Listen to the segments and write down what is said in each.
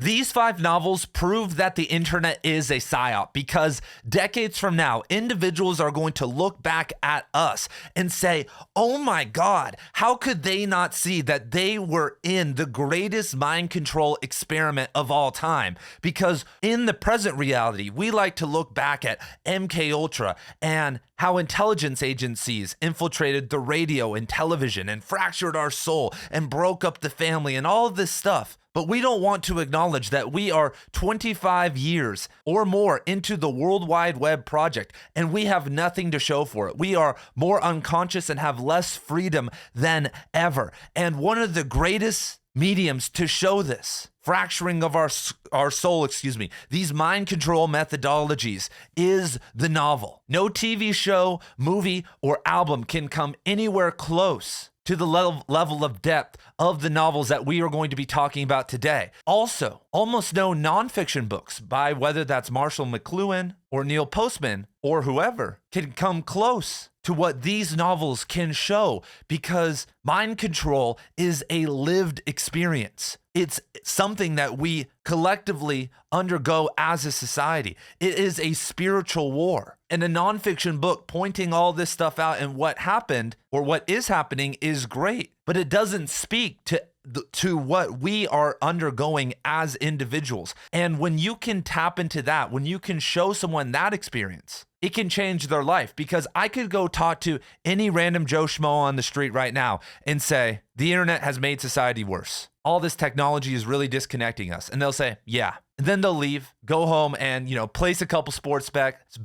These 5 novels prove that the internet is a psyop because decades from now, individuals are going to look back at us and say, oh my God, how could they not see that they were in the greatest mind control experiment of all time? Because in the present reality, we like to look back at MK Ultra and how intelligence agencies infiltrated the radio and television and fractured our soul and broke up the family and all of this stuff. But we don't want to acknowledge that we are 25 years or more into the World Wide Web project, and we have nothing to show for it. We are more unconscious and have less freedom than ever. And one of the greatest mediums to show this fracturing of our soul, these mind control methodologies is the novel. No TV show, movie, or album can come anywhere close to the level of depth of the novels that we are going to be talking about today. Also, almost no nonfiction books by whether that's Marshall McLuhan or Neil Postman or whoever can come close to what these novels can show, because mind control is a lived experience. It's something that we collectively undergo as a society. It is a spiritual war. And a nonfiction book pointing all this stuff out and what happened or what is happening is great, but it doesn't speak to what we are undergoing as individuals. And when you can tap into that, when you can show someone that experience, it can change their life. Because I could go talk to any random Joe Schmo on the street right now and say, the internet has made society worse. All this technology is really disconnecting us. And they'll say, yeah. And then they'll leave, go home and, place a couple sports bets,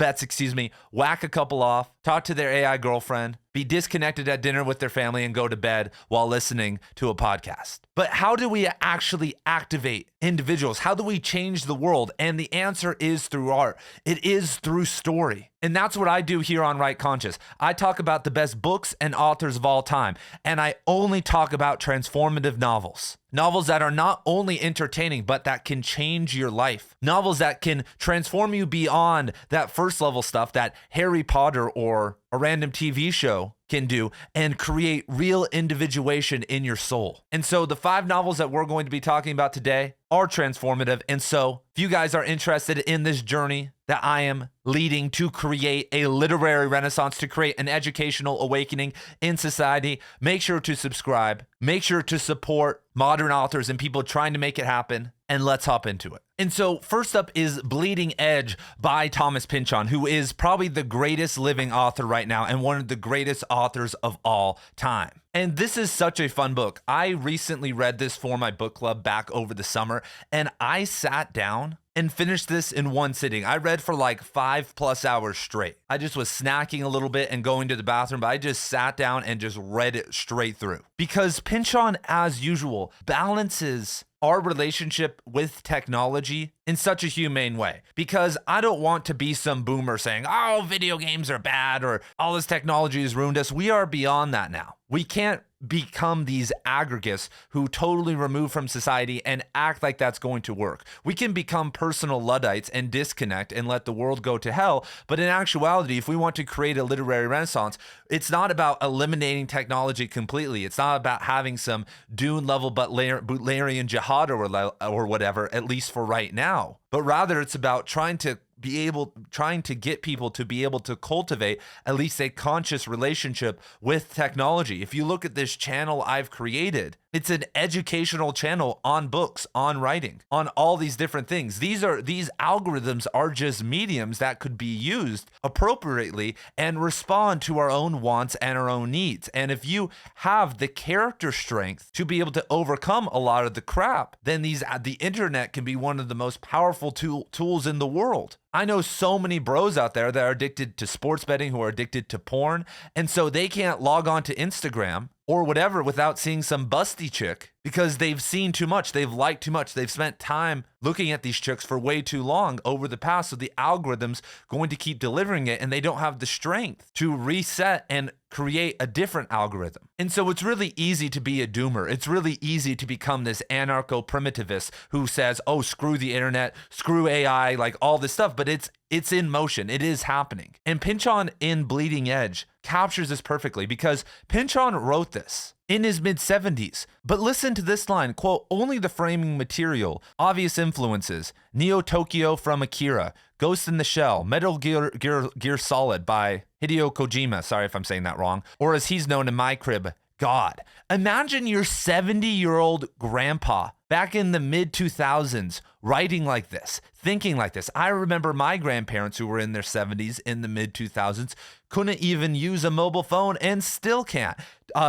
whack a couple off, talk to their AI girlfriend, be disconnected at dinner with their family and go to bed while listening to a podcast. But how do we actually activate individuals? How do we change the world? And the answer is through art. It is through story. And that's what I do here on Right Conscious. I talk about the best books and authors of all time. And I only talk about transformative novels. Novels that are not only entertaining, but that can change your life. Novels that can transform you beyond that first level stuff that Harry Potter or a random TV show can do, and create real individuation in your soul. And so the 5 novels that we're going to be talking about today are transformative. And so if you guys are interested in this journey that I am leading to create a literary renaissance, to create an educational awakening in society, make sure to subscribe, make sure to support modern authors and people trying to make it happen, and let's hop into it. And so first up is Bleeding Edge by Thomas Pynchon, who is probably the greatest living author right now and one of the greatest authors of all time. And this is such a fun book. I recently read this for my book club back over the summer, and I sat down and finished this in one sitting. I read for like 5+ hours straight. I just was snacking a little bit and going to the bathroom, but I just sat down and just read it straight through. Because Pynchon, as usual, balances our relationship with technology in such a humane way. Because I don't want to be some boomer saying, oh, video games are bad or all this technology has ruined us. We are beyond that now. We can't become these aggregates who totally remove from society and act like that's going to work. We can become personal Luddites and disconnect and let the world go to hell. But in actuality, if we want to create a literary renaissance, it's not about eliminating technology completely. It's not about having some Dune level Butlerian jihad or whatever, at least for right now. But rather it's about trying to get people to be able to cultivate at least a conscious relationship with technology. If you look at this channel I've created, it's an educational channel on books, on writing, on all these different things. These algorithms are just mediums that could be used appropriately and respond to our own wants and our own needs. And if you have the character strength to be able to overcome a lot of the crap, then the internet can be one of the most powerful tools in the world. I know so many bros out there that are addicted to sports betting, who are addicted to porn, and so they can't log on to Instagram or whatever without seeing some busty chick because they've seen too much, they've liked too much, they've spent time looking at these chicks for way too long over the past. So the algorithm's going to keep delivering it, and they don't have the strength to reset and create a different algorithm. And so it's really easy to be a doomer. It's really easy to become this anarcho-primitivist who says, oh, screw the internet, screw AI, like all this stuff. But it's in motion. It is happening. And Pynchon in Bleeding Edge captures this perfectly, because Pynchon wrote this in his mid-70s. But listen to this line, quote, "Only the framing material, obvious influences, Neo Tokyo from Akira, Ghost in the Shell, Metal Gear Solid by Hideo Kojima," sorry if I'm saying that wrong, or as he's known in my crib, God. Imagine your 70-year-old grandpa back in the mid-2000s writing like this, thinking like this. I remember my grandparents who were in their 70s in the mid-2000s couldn't even use a mobile phone and still can't.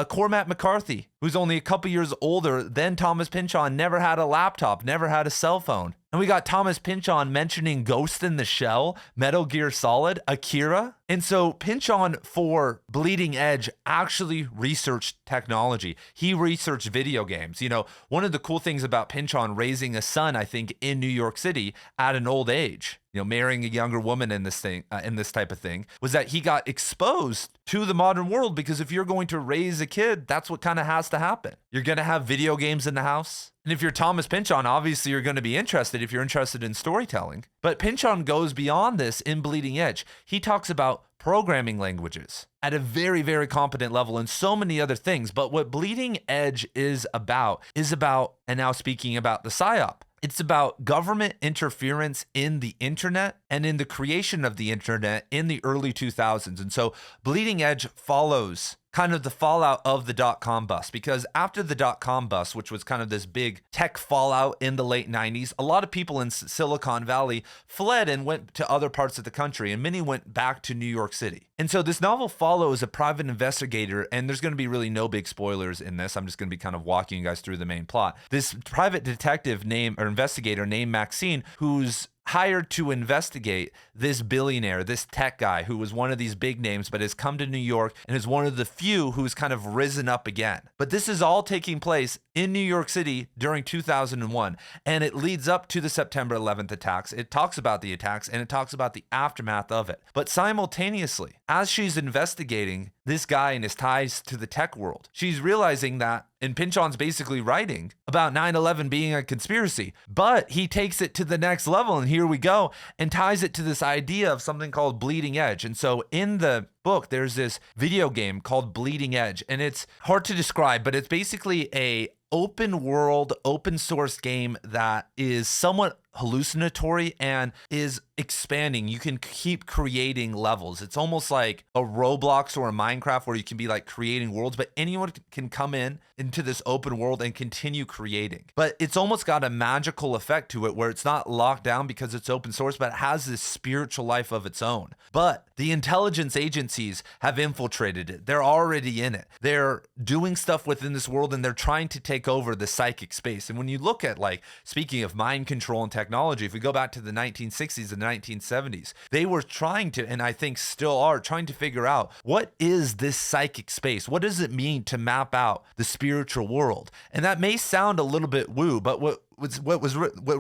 Cormac McCarthy, who's only a couple years older than Thomas Pynchon, never had a laptop, never had a cell phone. And we got Thomas Pynchon mentioning Ghost in the Shell, Metal Gear Solid, Akira. And so Pynchon for Bleeding Edge actually researched technology. He researched video games. You know, one of the cool things about Pynchon raising a son, I think, in New York City at an old age, you know, marrying a younger woman in this type of thing, was that he got exposed to the modern world, because if you're going to raise a kid, that's what kind of has to happen. You're going to have video games in the house. And if you're Thomas Pynchon, obviously you're going to be interested if you're interested in storytelling. But Pynchon goes beyond this in Bleeding Edge. He talks about programming languages at a very, very competent level and so many other things. But what Bleeding Edge is about, and now speaking about the Psyop, it's about government interference in the internet and in the creation of the internet in the early 2000s. And so Bleeding Edge follows kind of the fallout of the dot-com bust, because after the dot-com bust, which was kind of this big tech fallout in the late 90s, a lot of people in Silicon Valley fled and went to other parts of the country, and many went back to New York City. And so this novel follows a private investigator, and there's going to be really no big spoilers in this. I'm just going to be kind of walking you guys through the main plot. This private detective investigator named Maxine, who's hired to investigate this billionaire, this tech guy who was one of these big names, but has come to New York and is one of the few who's kind of risen up again. But this is all taking place in New York City during 2001, and it leads up to the September 11th attacks. It talks about the attacks, and it talks about the aftermath of it. But simultaneously, as she's investigating this guy and his ties to the tech world, she's realizing that, and Pynchon's basically writing about 9/11 being a conspiracy, but he takes it to the next level, and here we go, and ties it to this idea of something called Bleeding Edge. And so in the book, there's this video game called Bleeding Edge, and it's hard to describe, but it's basically a open world, open source game that is somewhat hallucinatory and is expanding. You can keep creating levels. It's almost like a Roblox or a Minecraft where you can be like creating worlds, but anyone can come into this open world and continue creating. But it's almost got a magical effect to it where it's not locked down because it's open source, but it has this spiritual life of its own. But the intelligence agencies have infiltrated it. They're already in it. They're doing stuff within this world, and they're trying to take over the psychic space. And when you look at, like, speaking of mind control and technology, if we go back to the 1960s and 1970s, they were trying to, and I think still are, trying to figure out, what is this psychic space? What does it mean to map out the spiritual world? And that may sound a little bit woo, but what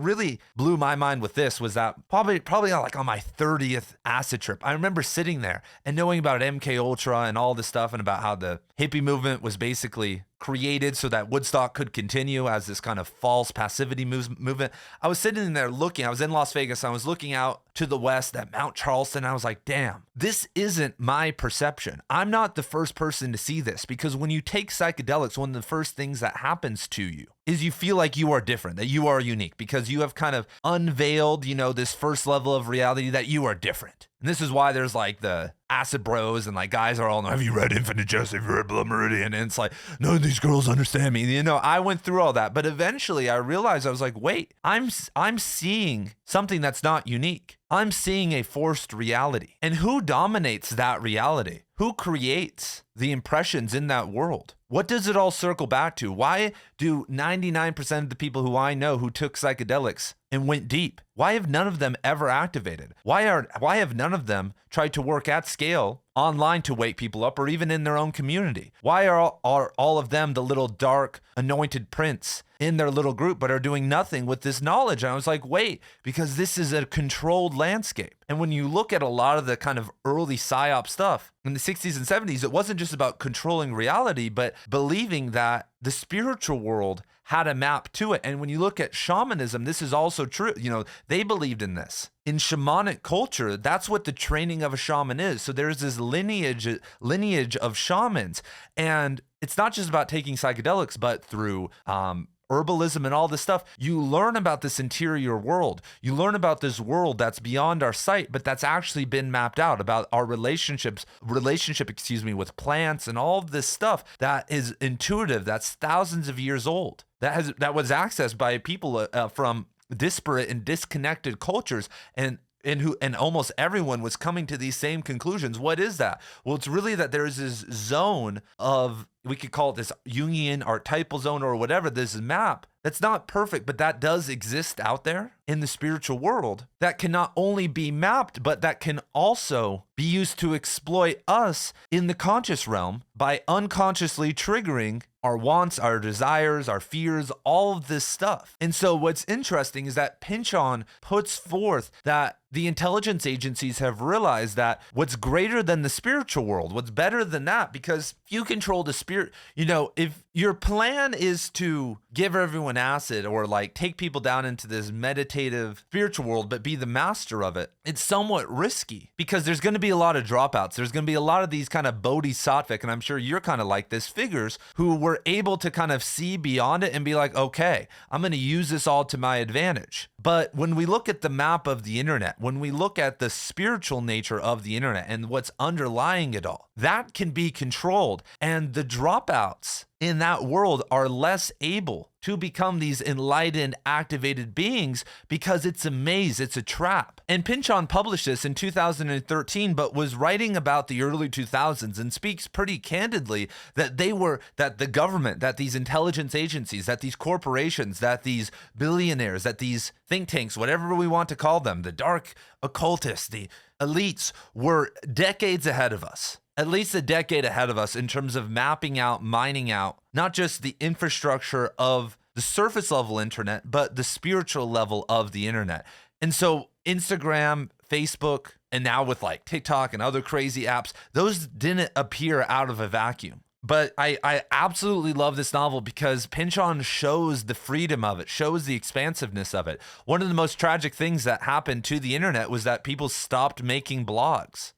really blew my mind with this was that probably like on my 30th acid trip, I remember sitting there and knowing about MK Ultra and all this stuff, and about how the hippie movement was basically created so that Woodstock could continue as this kind of false passivity movement. I was sitting there looking, I was in Las Vegas, I was looking out to the west at Mount Charleston. I was like, damn, this isn't my perception. I'm not the first person to see this, because when you take psychedelics, one of the first things that happens to you is you feel like you are different, that you are unique, because you have kind of unveiled, this first level of reality that you are different. And this is why there's like the acid bros and like guys are all, have you read Infinite Jest? Have you read Blood Meridian? And it's like, no, these girls understand me. I went through all that, but eventually I realized, I was like, wait, I'm seeing something that's not unique. I'm seeing a forced reality. And who dominates that reality? Who creates the impressions in that world? What does it all circle back to? Why do 99% of the people who I know who took psychedelics and went deep, why have none of them ever activated? Why have none of them tried to work at scale online to wake people up, or even in their own community? Why are all of them the little dark anointed prince in their little group, but are doing nothing with this knowledge? And I was like, wait, because this is a controlled landscape. And when you look at a lot of the kind of early psyop stuff in the 60s and 70s, it wasn't just just about controlling reality, but believing that the spiritual world had a map to it. And when you look at shamanism, this is also true. They believed in this. In shamanic culture, that's what the training of a shaman is. So there's this lineage of shamans. And it's not just about taking psychedelics, but through herbalism and all this stuff, you learn about this interior world. You learn about this world that's beyond our sight, but that's actually been mapped out, about our relationship, with plants and all of this stuff that is intuitive, that's thousands of years old, that was accessed by people from disparate and disconnected cultures, and almost everyone was coming to these same conclusions. What is that? Well, it's really that there's this zone of, we could call it this Jungian archetypal zone or whatever, this map that's not perfect, but that does exist out there in the spiritual world, that can not only be mapped, but that can also be used to exploit us in the conscious realm by unconsciously triggering our wants, our desires, our fears, all of this stuff. And so what's interesting is that Pynchon puts forth that the intelligence agencies have realized that what's greater than the spiritual world, what's better than that, because you control the spirit. If your plan is to give everyone acid or like take people down into this meditative spiritual world, but be the master of it, it's somewhat risky because there's going to be a lot of dropouts. There's going to be a lot of these kind of bodhisattvic, and I'm sure you're kind of like this, figures who were able to kind of see beyond it and be like, okay, I'm going to use this all to my advantage. But when we look at the map of the internet, when we look at the spiritual nature of the internet and what's underlying it all, that can be controlled. And the dropouts in that world are less able to become these enlightened, activated beings because it's a maze, it's a trap. And Pynchon published this in 2013, but was writing about the early 2000s and speaks pretty candidly that the government, that these intelligence agencies, that these corporations, that these billionaires, that these think tanks, whatever we want to call them, the dark occultists, the elites, were decades ahead of us. At least a decade ahead of us in terms of mapping out, mining out, not just the infrastructure of the surface level internet, but the spiritual level of the internet. And so Instagram, Facebook, and now with like TikTok and other crazy apps, those didn't appear out of a vacuum. But I absolutely love this novel because Pynchon shows the freedom of it, shows the expansiveness of it. One of the most tragic things that happened to the internet was that people stopped making blogs.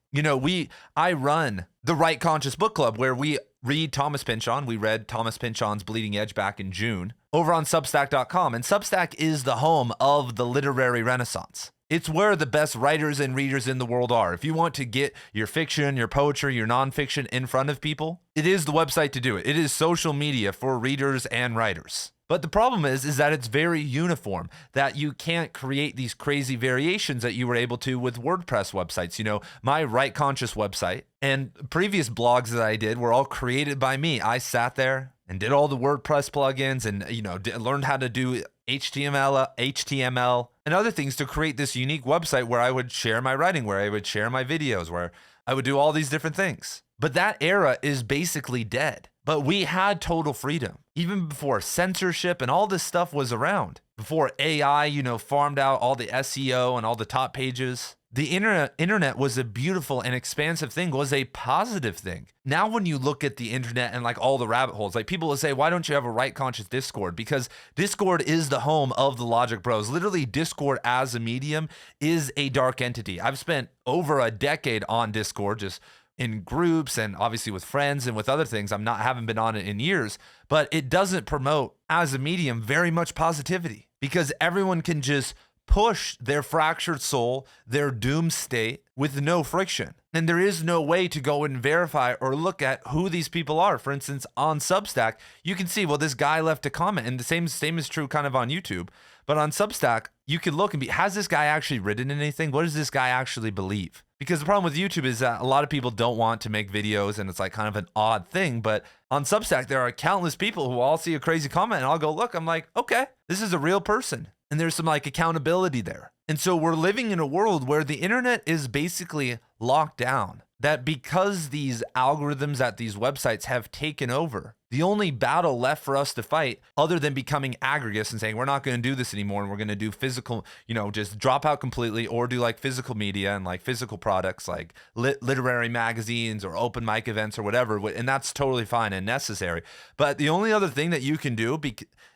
I run the Right Conscious Book Club where we read Thomas Pynchon. We read Thomas Pynchon's Bleeding Edge back in June over on Substack.com. And Substack is the home of the literary renaissance. It's where the best writers and readers in the world are. If you want to get your fiction, your poetry, your nonfiction in front of people, it is the website to do it. It is social media for readers and writers. But the problem is that it's very uniform, that you can't create these crazy variations that you were able to with WordPress websites. My Right Conscious website and previous blogs that I did were all created by me. I sat there and did all the WordPress plugins and, learned how to do HTML and other things to create this unique website where I would share my writing, where I would share my videos, where I would do all these different things. But that era is basically dead. But we had total freedom, even before censorship and all this stuff was around. Before AI, farmed out all the SEO and all the top pages. The internet was a beautiful and expansive thing, was a positive thing. Now when you look at the internet and like all the rabbit holes, like people will say, why don't you have a Right Conscious Discord? Because Discord is the home of the Logic Bros. Literally, Discord as a medium is a dark entity. I've spent over a decade on Discord, just in groups and obviously with friends and with other things. Haven't been on it in years, but it doesn't promote as a medium very much positivity because everyone can just push their fractured soul, their doomed state with no friction. And there is no way to go and verify or look at who these people are. For instance, on Substack, you can see, well, this guy left a comment, and the same is true kind of on YouTube. But on Substack, you can look and be, has this guy actually written anything? What does this guy actually believe? Because the problem with YouTube is that a lot of people don't want to make videos and it's like kind of an odd thing. But on Substack, there are countless people who all see a crazy comment and I'll go, look, I'm like, okay, this is a real person. And there's some like accountability there. And so we're living in a world where the internet is basically locked down. that because these algorithms at these websites have taken over, the only battle left for us to fight, other than becoming aggregates and saying, we're not going to do this anymore and we're going to do physical, just drop out completely, or do like physical media and like physical products like literary magazines or open mic events or whatever. And that's totally fine and necessary. But the only other thing that you can do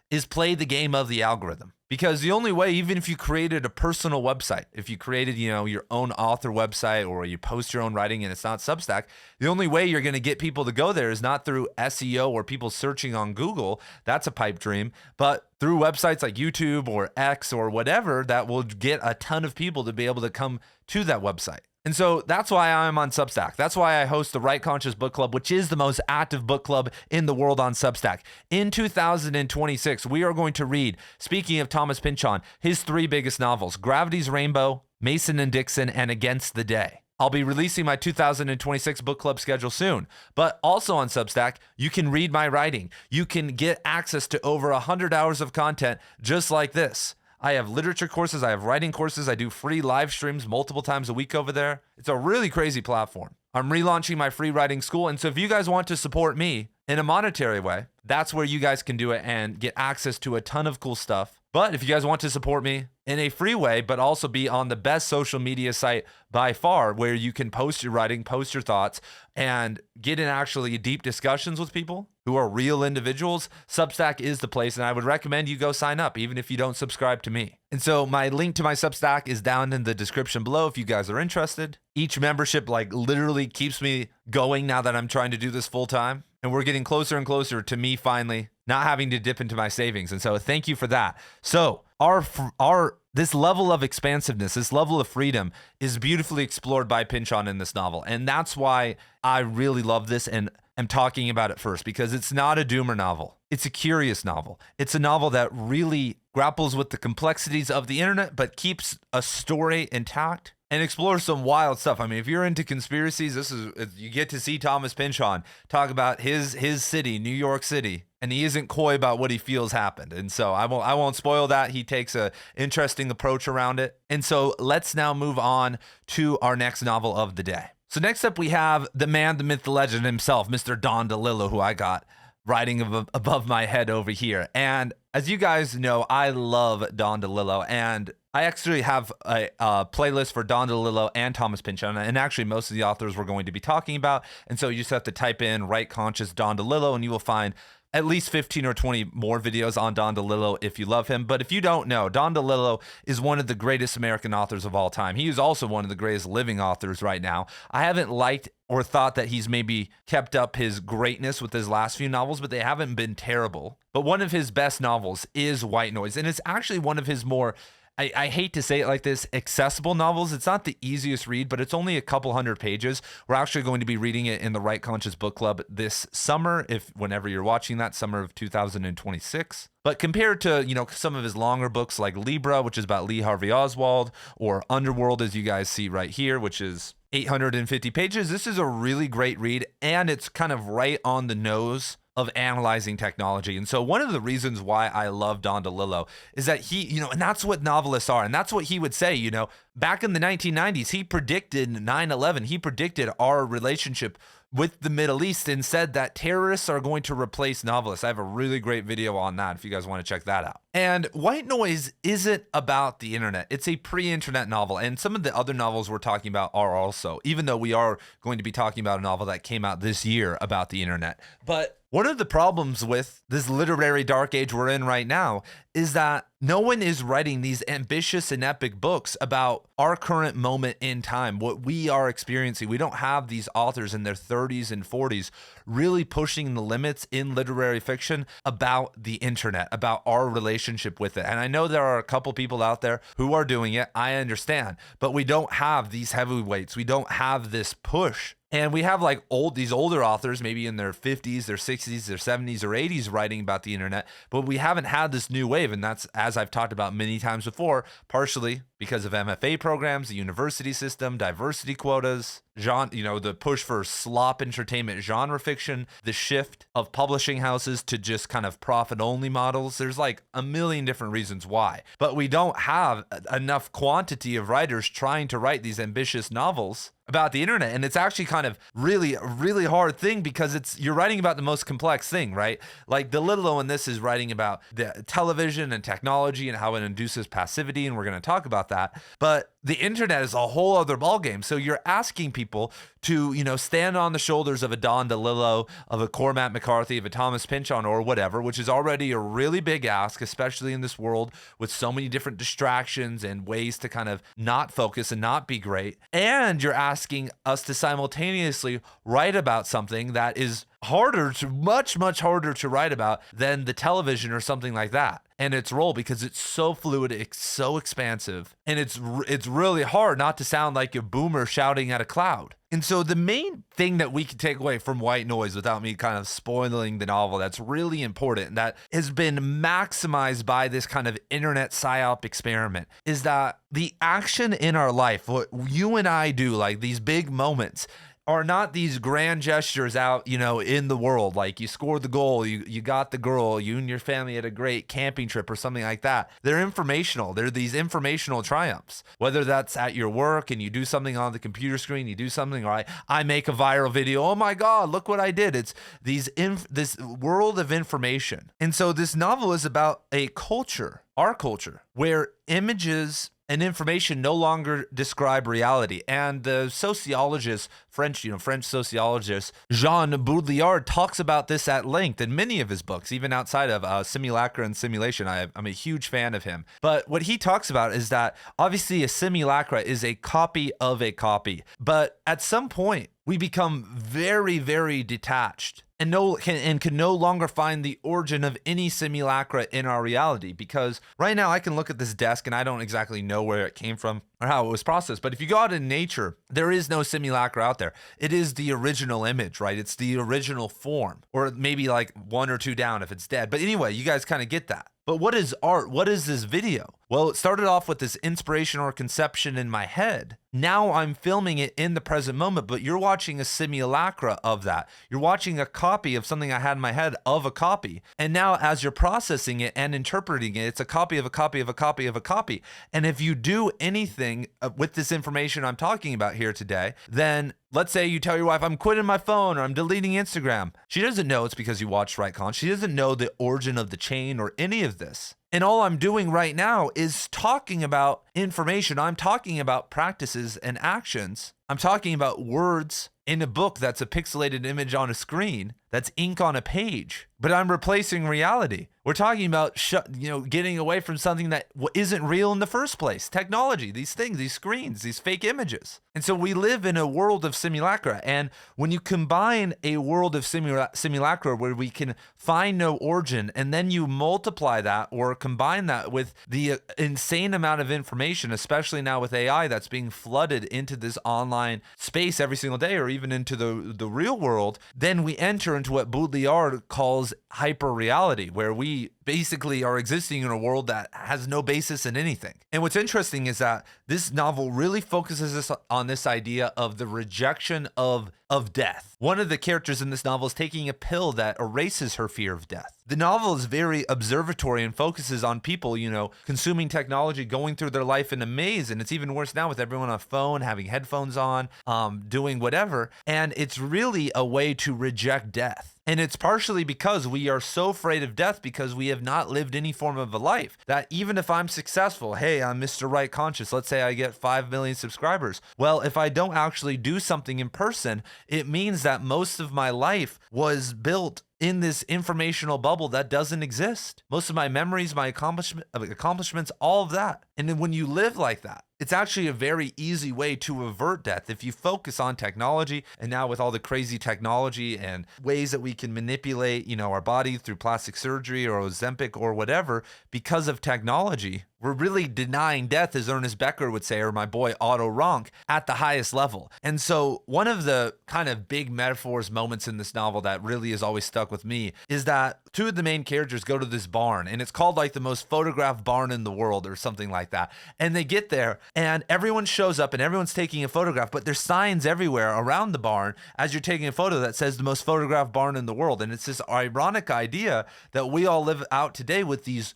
is play the game of the algorithm. Because the only way, even if you created a personal website, if you created, your own author website, or you post your own writing and it's not Substack, the only way you're going to get people to go there is not through SEO or people searching on Google. That's a pipe dream. But through websites like YouTube or X or whatever that will get a ton of people to be able to come to that website. And so that's why I'm on Substack. That's why I host the Right Conscious Book Club, which is the most active book club in the world on Substack. In 2026, we are going to read, speaking of Thomas Pynchon, his 3 biggest novels, Gravity's Rainbow, Mason and Dixon, and Against the Day. I'll be releasing my 2026 book club schedule soon, but also on Substack, you can read my writing. You can get access to over 100 hours of content just like this. I have literature courses, I have writing courses, I do free live streams multiple times a week over there. It's a really crazy platform. I'm relaunching my free writing school, and so if you guys want to support me in a monetary way, that's where you guys can do it and get access to a ton of cool stuff. But if you guys want to support me in a free way, but also be on the best social media site by far, where you can post your writing, post your thoughts, and get in actually deep discussions with people who are real individuals, Substack is the place, and I would recommend you go sign up, even if you don't subscribe to me. And so my link to my Substack is down in the description below if you guys are interested. Each membership literally keeps me going now that I'm trying to do this full time. And we're getting closer and closer to me finally not having to dip into my savings. And so thank you for that. So this level of expansiveness, this level of freedom is beautifully explored by Pynchon in this novel. And that's why I really love this and am talking about it first, because it's not a doomer novel. It's a curious novel. It's a novel that really grapples with the complexities of the internet, but keeps a story intact and explores some wild stuff. I mean, if you're into conspiracies, you get to see Thomas Pynchon talk about his city, New York City, and he isn't coy about what he feels happened. And so I won't spoil that. He takes a interesting approach around it. And so let's now move on to our next novel of the day. So next up we have the man, the myth, the legend himself, Mr. Don DeLillo, who I got writing above my head over here. And as you guys know, I love Don DeLillo, and I actually have a playlist for Don DeLillo and Thomas Pynchon, and actually most of the authors we're going to be talking about. And so you just have to type in Right Conscious Don DeLillo, and you will find at least 15 or 20 more videos on Don DeLillo if you love him. But if you don't know, Don DeLillo is one of the greatest American authors of all time. He is also one of the greatest living authors right now. I haven't liked or thought that he's maybe kept up his greatness with his last few novels, but they haven't been terrible. But one of his best novels is White Noise, and it's actually one of his more, I hate to say it like this, accessible novels. It's not the easiest read, but it's only a couple hundred pages. We're actually going to be reading it in the Right Conscious Book Club this summer, whenever you're watching that, summer of 2026. But compared to, some of his longer books like Libra, which is about Lee Harvey Oswald, or Underworld, as you guys see right here, which is 850 pages, this is a really great read, and it's kind of right on the nose of analyzing technology. And so one of the reasons why I love Don DeLillo is that he, and that's what novelists are. And that's what he would say, back in the 1990s, he predicted 9/11. He predicted our relationship with the Middle East and said that terrorists are going to replace novelists. I have a really great video on that if you guys want to check that out. And White Noise isn't about the internet. It's a pre-internet novel. And some of the other novels we're talking about are also, even though we are going to be talking about a novel that came out this year about the internet. But one of the problems with this literary dark age we're in right now is that no one is writing these ambitious and epic books about our current moment in time, what we are experiencing. We don't have these authors in their 30s and 40s really pushing the limits in literary fiction about the internet, about our relationship with it. And I know there are a couple people out there who are doing it. I understand, but we don't have these heavyweights. We don't have this push. And we have these older authors, maybe in their 50s, their 60s, their 70s, or 80s writing about the internet, but we haven't had this new wave. And that's, as I've talked about many times before, partially because of MFA programs, the university system, diversity quotas, the push for slop entertainment genre fiction, the shift of publishing houses to just kind of profit-only models. There's a million different reasons why. But we don't have enough quantity of writers trying to write these ambitious novels about the internet. And it's actually kind of really a really hard thing because you're writing about the most complex thing, right? Like DeLillo in this is writing about the television and technology and how it induces passivity, and we're going to talk about that. But the internet is a whole other ballgame. So you're asking people to, stand on the shoulders of a Don DeLillo, of a Cormac McCarthy, of a Thomas Pynchon, or whatever, which is already a really big ask, especially in this world with so many different distractions and ways to kind of not focus and not be great. And you're asking us to simultaneously write about something that is much harder to write about than the television or something like that, and its role, because it's so fluid, it's so expansive, and it's really hard not to sound like a boomer shouting at a cloud. And so the main thing that we can take away from White Noise, without me kind of spoiling the novel, that's really important, that has been maximized by this kind of internet psyop experiment, is that the action in our life, what you and I do, like these big moments, are not these grand gestures out, in the world. Like you scored the goal, you got the girl, you and your family had a great camping trip or something like that. They're informational. They're these informational triumphs. Whether that's at your work and you do something on the computer screen, you do something, or I make a viral video. Oh my God, look what I did. It's this world of information. And so this novel is about a culture, our culture, where images and information no longer describe reality. And the sociologist, French sociologist, Jean Baudrillard talks about this at length in many of his books, even outside of Simulacra and Simulation. I'm a huge fan of him. But what he talks about is that obviously a simulacra is a copy of a copy. But at some point, we become very, very detached and can no longer find the origin of any simulacra in our reality. Because right now I can look at this desk and I don't exactly know where it came from or how it was processed. But if you go out in nature, there is no simulacra out there. It is the original image, right? It's the original form, or maybe like one or two down if it's dead. But anyway, you guys kind of get that. But what is art? What is this video? Well, it started off with this inspiration or conception in my head. Now I'm filming it in the present moment, but you're watching a simulacra of that. You're watching a copy of something I had in my head of a copy. And now as you're processing it and interpreting it, it's a copy of a copy of a copy of a copy. And if you do anything with this information I'm talking about here today, then let's say you tell your wife, I'm quitting my phone or I'm deleting Instagram. She doesn't know it's because you watched RightCon. She doesn't know the origin of the chain or any of this. And all I'm doing right now is talking about information. I'm talking about practices and actions. I'm talking about words in a book that's a pixelated image on a screen, that's ink on a page, but I'm replacing reality. We're talking about getting away from something that isn't real in the first place. Technology, these things, these screens, these fake images. And so we live in a world of simulacra. And when you combine a world of simulacra where we can find no origin, and then you multiply that or combine that with the insane amount of information, especially now with AI that's being flooded into this online space every single day, or even into the real world, then we enter into what Baudrillard calls hyper reality, where we basically are existing in a world that has no basis in anything. And what's interesting is that this novel really focuses on this idea of the rejection of death. One of the characters in this novel is taking a pill that erases her fear of death. The novel is very observatory and focuses on people, consuming technology, going through their life in a maze. And it's even worse now with everyone on a phone, having headphones on, doing whatever. And it's really a way to reject death. And it's partially because we are so afraid of death because we have not lived any form of a life, that even if I'm successful, hey, I'm Mr. Right Conscious, let's say I get 5 million subscribers. Well, if I don't actually do something in person, it means that most of my life was built in this informational bubble that doesn't exist. Most of my memories, my accomplishments, all of that. And then when you live like that, it's actually a very easy way to avert death if you focus on technology. And now with all the crazy technology and ways that we can manipulate, our body through plastic surgery or Ozempic or whatever, because of technology, we're really denying death, as Ernest Becker would say, or my boy Otto Rank, at the highest level. And so one of the kind of big metaphors, moments in this novel that really has always stuck with me is that two of the main characters go to this barn, and it's called like the most photographed barn in the world or something like that. And they get there and everyone shows up and everyone's taking a photograph, but there's signs everywhere around the barn as you're taking a photo that says the most photographed barn in the world. And it's this ironic idea that we all live out today with these,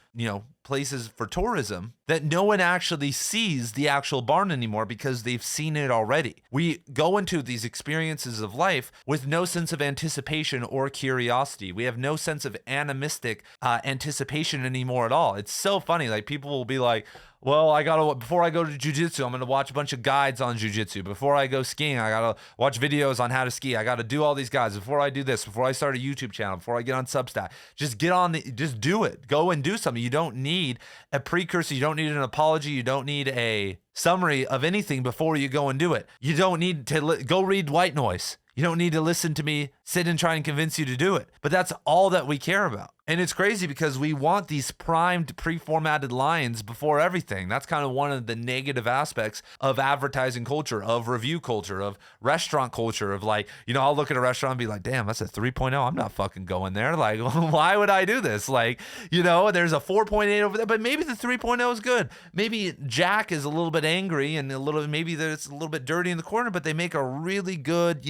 places for tourism that no one actually sees the actual barn anymore because they've seen it already. We go into these experiences of life with no sense of anticipation or curiosity. We have no sense of animistic anticipation anymore at all. It's so funny. Like, people will be like, well, before I go to jujitsu, I'm going to watch a bunch of guides on jujitsu. Before I go skiing, I got to watch videos on how to ski. I got to do all these guides. Before I do this, before I start a YouTube channel, before I get on Substack, just do it. Go and do something. You don't need a precursor. You don't need an apology. You don't need a summary of anything before you go and do it. You don't need to go read White Noise. You don't need to listen to me sit and try and convince you to do it. But that's all that we care about. And it's crazy because we want these primed, pre-formatted lines before everything. That's kind of one of the negative aspects of advertising culture, of review culture, of restaurant culture, of like, I'll look at a restaurant and be like, damn, that's a 3.0. I'm not fucking going there. Like, why would I do this? Like, there's a 4.8 over there, but maybe the 3.0 is good. Maybe Jack is a little bit angry and maybe there's a little bit dirty in the corner, but they make a really good,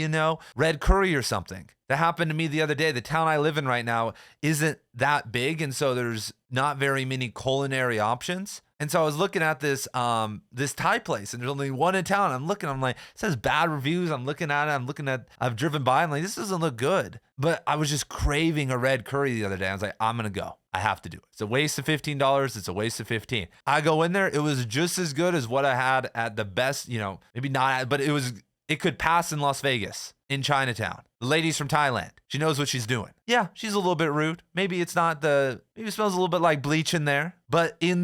red curry or something. That happened to me the other day. The town I live in right now isn't that big, and so there's not very many culinary options. And so I was looking at this Thai place, and there's only one in town. I'm like, it says bad reviews. I'm looking at it. I've driven by. I'm like, this doesn't look good. But I was just craving a red curry the other day. I was like, I'm going to go. I have to do it. It's a waste of $15. It's a waste of $15. I go in there. It was just as good as what I had at the best, maybe not, but it could pass in Las Vegas, in Chinatown. The lady's from Thailand. She knows what she's doing. Yeah, she's a little bit rude. Maybe it smells a little bit like bleach in there. But we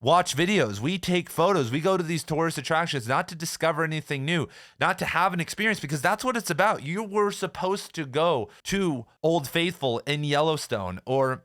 watch videos, we take photos, we go to these tourist attractions, not to discover anything new, not to have an experience, because that's what it's about. You were supposed to go to Old Faithful in Yellowstone, or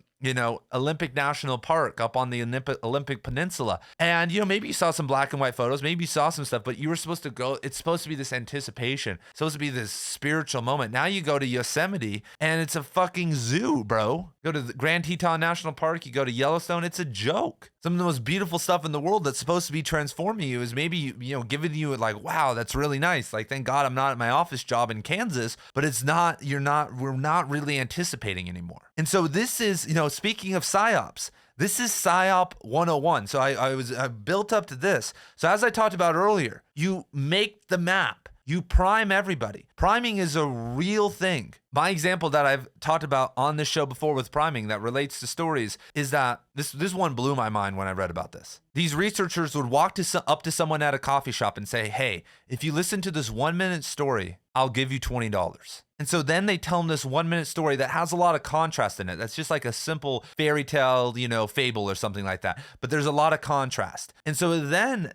Olympic National Park up on the Olympic Peninsula. And, maybe you saw some black and white photos, maybe you saw some stuff, but you were supposed to go. It's supposed to be this anticipation, it's supposed to be this spiritual moment. Now you go to Yosemite and it's a fucking zoo, bro. Go to the Grand Teton National Park, you go to Yellowstone, it's a joke. Some of the most beautiful stuff in the world that's supposed to be transforming you is maybe, giving you like, wow, that's really nice. Like, thank God I'm not at my office job in Kansas, but we're not really anticipating anymore. And so this is, speaking of psyops, this is Psyop 101. So I built up to this. So as I talked about earlier, you make the map. You prime everybody. Priming is a real thing. My example that I've talked about on this show before with priming that relates to stories is that this one blew my mind when I read about this. These researchers would walk up to someone at a coffee shop and say, hey, if you listen to this 1-minute story, I'll give you $20. And so then they tell them this 1-minute story that has a lot of contrast in it. That's just like a simple fairy tale, fable or something like that. But there's a lot of contrast. And so then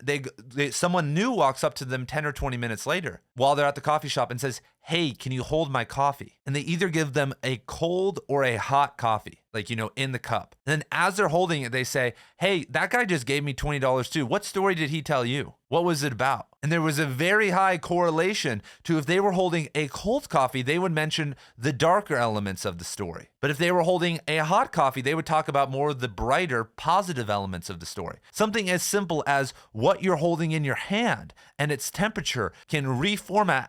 someone new walks up to them 10 or 20 minutes later while they're at the coffee shop and says, hey, can you hold my coffee? And they either give them a cold or a hot coffee, like, in the cup. And then as they're holding it, they say, hey, that guy just gave me $20 too. What story did he tell you? What was it about? And there was a very high correlation to if they were holding a cold coffee, they would mention the darker elements of the story. But if they were holding a hot coffee, they would talk about more of the brighter, positive elements of the story. Something as simple as what you're holding in your hand and its temperature can reformat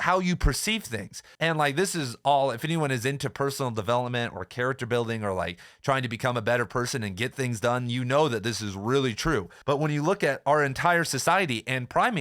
how you perceive things. And like, this is all, if anyone is into personal development or character building or like trying to become a better person and get things done, you know that this is really true. But when you look at our entire society and priming,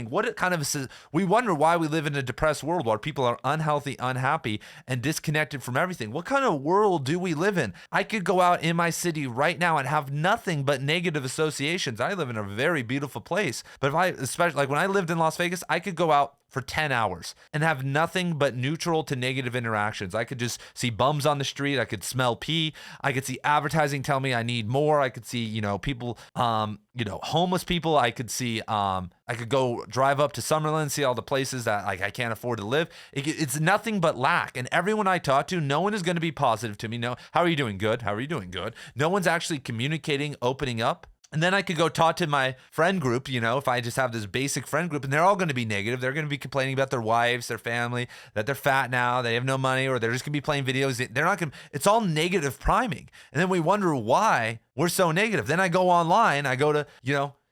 we wonder why we live in a depressed world where people are unhealthy, unhappy, and disconnected from everything. What kind of world do we live in? I could go out in my city right now and have nothing but negative associations. I live in a very beautiful place, but especially like when I lived in Las Vegas, I could go out for 10 hours and have nothing but neutral to negative interactions. I could just see bums on the street. I could smell pee. I could see advertising tell me I need more. I could see, people, homeless people. I could see, I could go drive up to Summerlin, see all the places that like I can't afford to live. It's nothing but lack. And everyone I talk to, no one is going to be positive to me. No, how are you doing? Good. How are you doing? Good. No one's actually communicating, opening up. And then I could go talk to my friend group, if I just have this basic friend group, and they're all going to be negative. They're going to be complaining about their wives, their family, that they're fat now, they have no money, or they're just going to be playing videos. They're not going to, it's all negative priming. And then we wonder why we're so negative. Then I go online, I go to,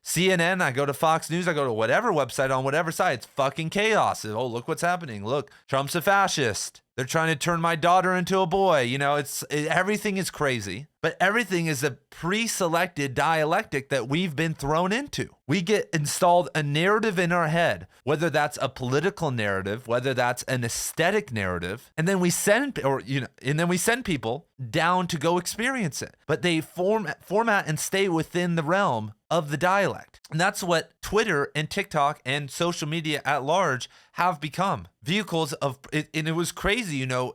CNN, I go to Fox News, I go to whatever website on whatever side. It's fucking chaos. Oh, look what's happening. Look, Trump's a fascist. They're trying to turn my daughter into a boy. You know, everything is crazy, but everything is a pre-selected dialectic that we've been thrown into. We get installed a narrative in our head, whether that's a political narrative, whether that's an aesthetic narrative, and then we send people down to go experience it. But they format and stay within the realm of the dialect. And that's what Twitter and TikTok and social media at large have become. Vehicles of it, and it was crazy, you know,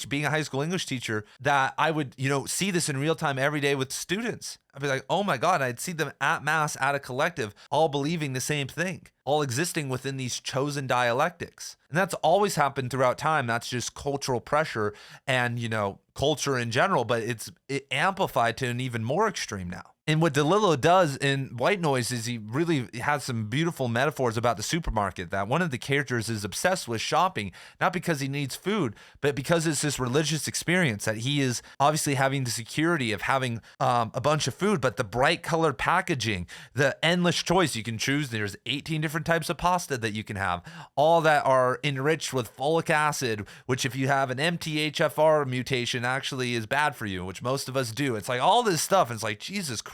being a high school English teacher, that I would, you know, see this in real time every day with students. I'd be like, oh my God, I'd see them at mass, at a collective, all believing the same thing, all existing within these chosen dialectics. And that's always happened throughout time. That's just cultural pressure and, you know, culture in general, but it amplified to an even more extreme now. And what DeLillo does in White Noise is he really has some beautiful metaphors about the supermarket, that one of the characters is obsessed with shopping, not because he needs food, but because it's this religious experience, that he is obviously having the security of having a bunch of food, but the bright colored packaging, the endless choice you can choose. There's 18 different types of pasta that you can have, all that are enriched with folic acid, which if you have an MTHFR mutation actually is bad for you, which most of us do. It's like all this stuff. And it's like, Jesus Christ.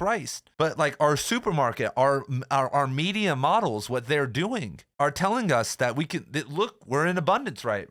But like our supermarket, our media models, what they're doing are telling us that look, we're in abundance, right?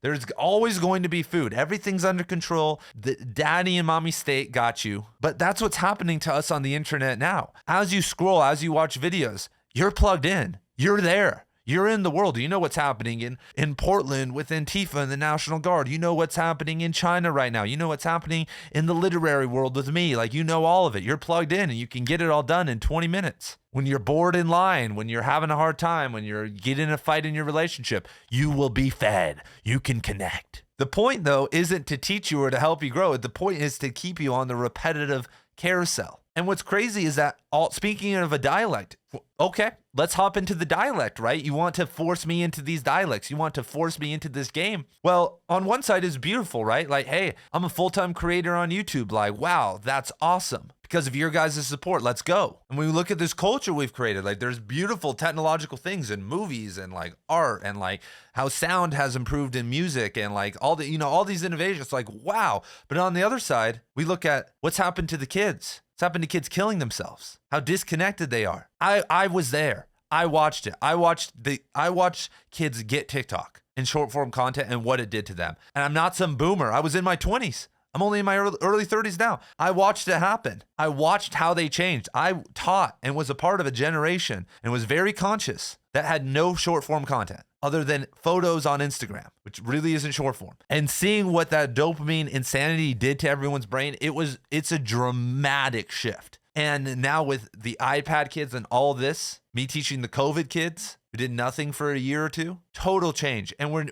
There's always going to be food. Everything's under control. The daddy and mommy state got you. But that's what's happening to us on the internet now. As you scroll, as you watch videos, you're plugged in. You're there. You're in the world. You know what's happening in Portland with Antifa and the National Guard. You know what's happening in China right now. You know what's happening in the literary world with me. Like, you know all of it. You're plugged in and you can get it all done in 20 minutes. When you're bored in line, when you're having a hard time, when you're getting in a fight in your relationship, you will be fed. You can connect. The point, though, isn't to teach you or to help you grow. The point is to keep you on the repetitive carousel. And what's crazy is that, speaking of a dialect, okay, let's hop into the dialect, right? You want to force me into these dialects. You want to force me into this game. Well, on one side is beautiful, right? Like, hey, I'm a full-time creator on YouTube. Like, wow, that's awesome. Because of your guys' support, let's go. And when we look at this culture we've created, like there's beautiful technological things in movies and like art and like how sound has improved in music and like all these innovations. It's like, wow. But on the other side, we look at what's happened to the kids. What's happened to kids killing themselves, how disconnected they are. I was there. I watched it. I watched kids get TikTok and short form content and what it did to them. And I'm not some boomer. I was in my 20s. I'm only in my early 30s now. I watched it happen. I watched how they changed. I taught and was a part of a generation and was very conscious that had no short form content other than photos on Instagram, which really isn't short form. And seeing what that dopamine insanity did to everyone's brain, it's a dramatic shift. And now with the iPad kids and all this, me teaching the COVID kids who did nothing for a year or two, total change. And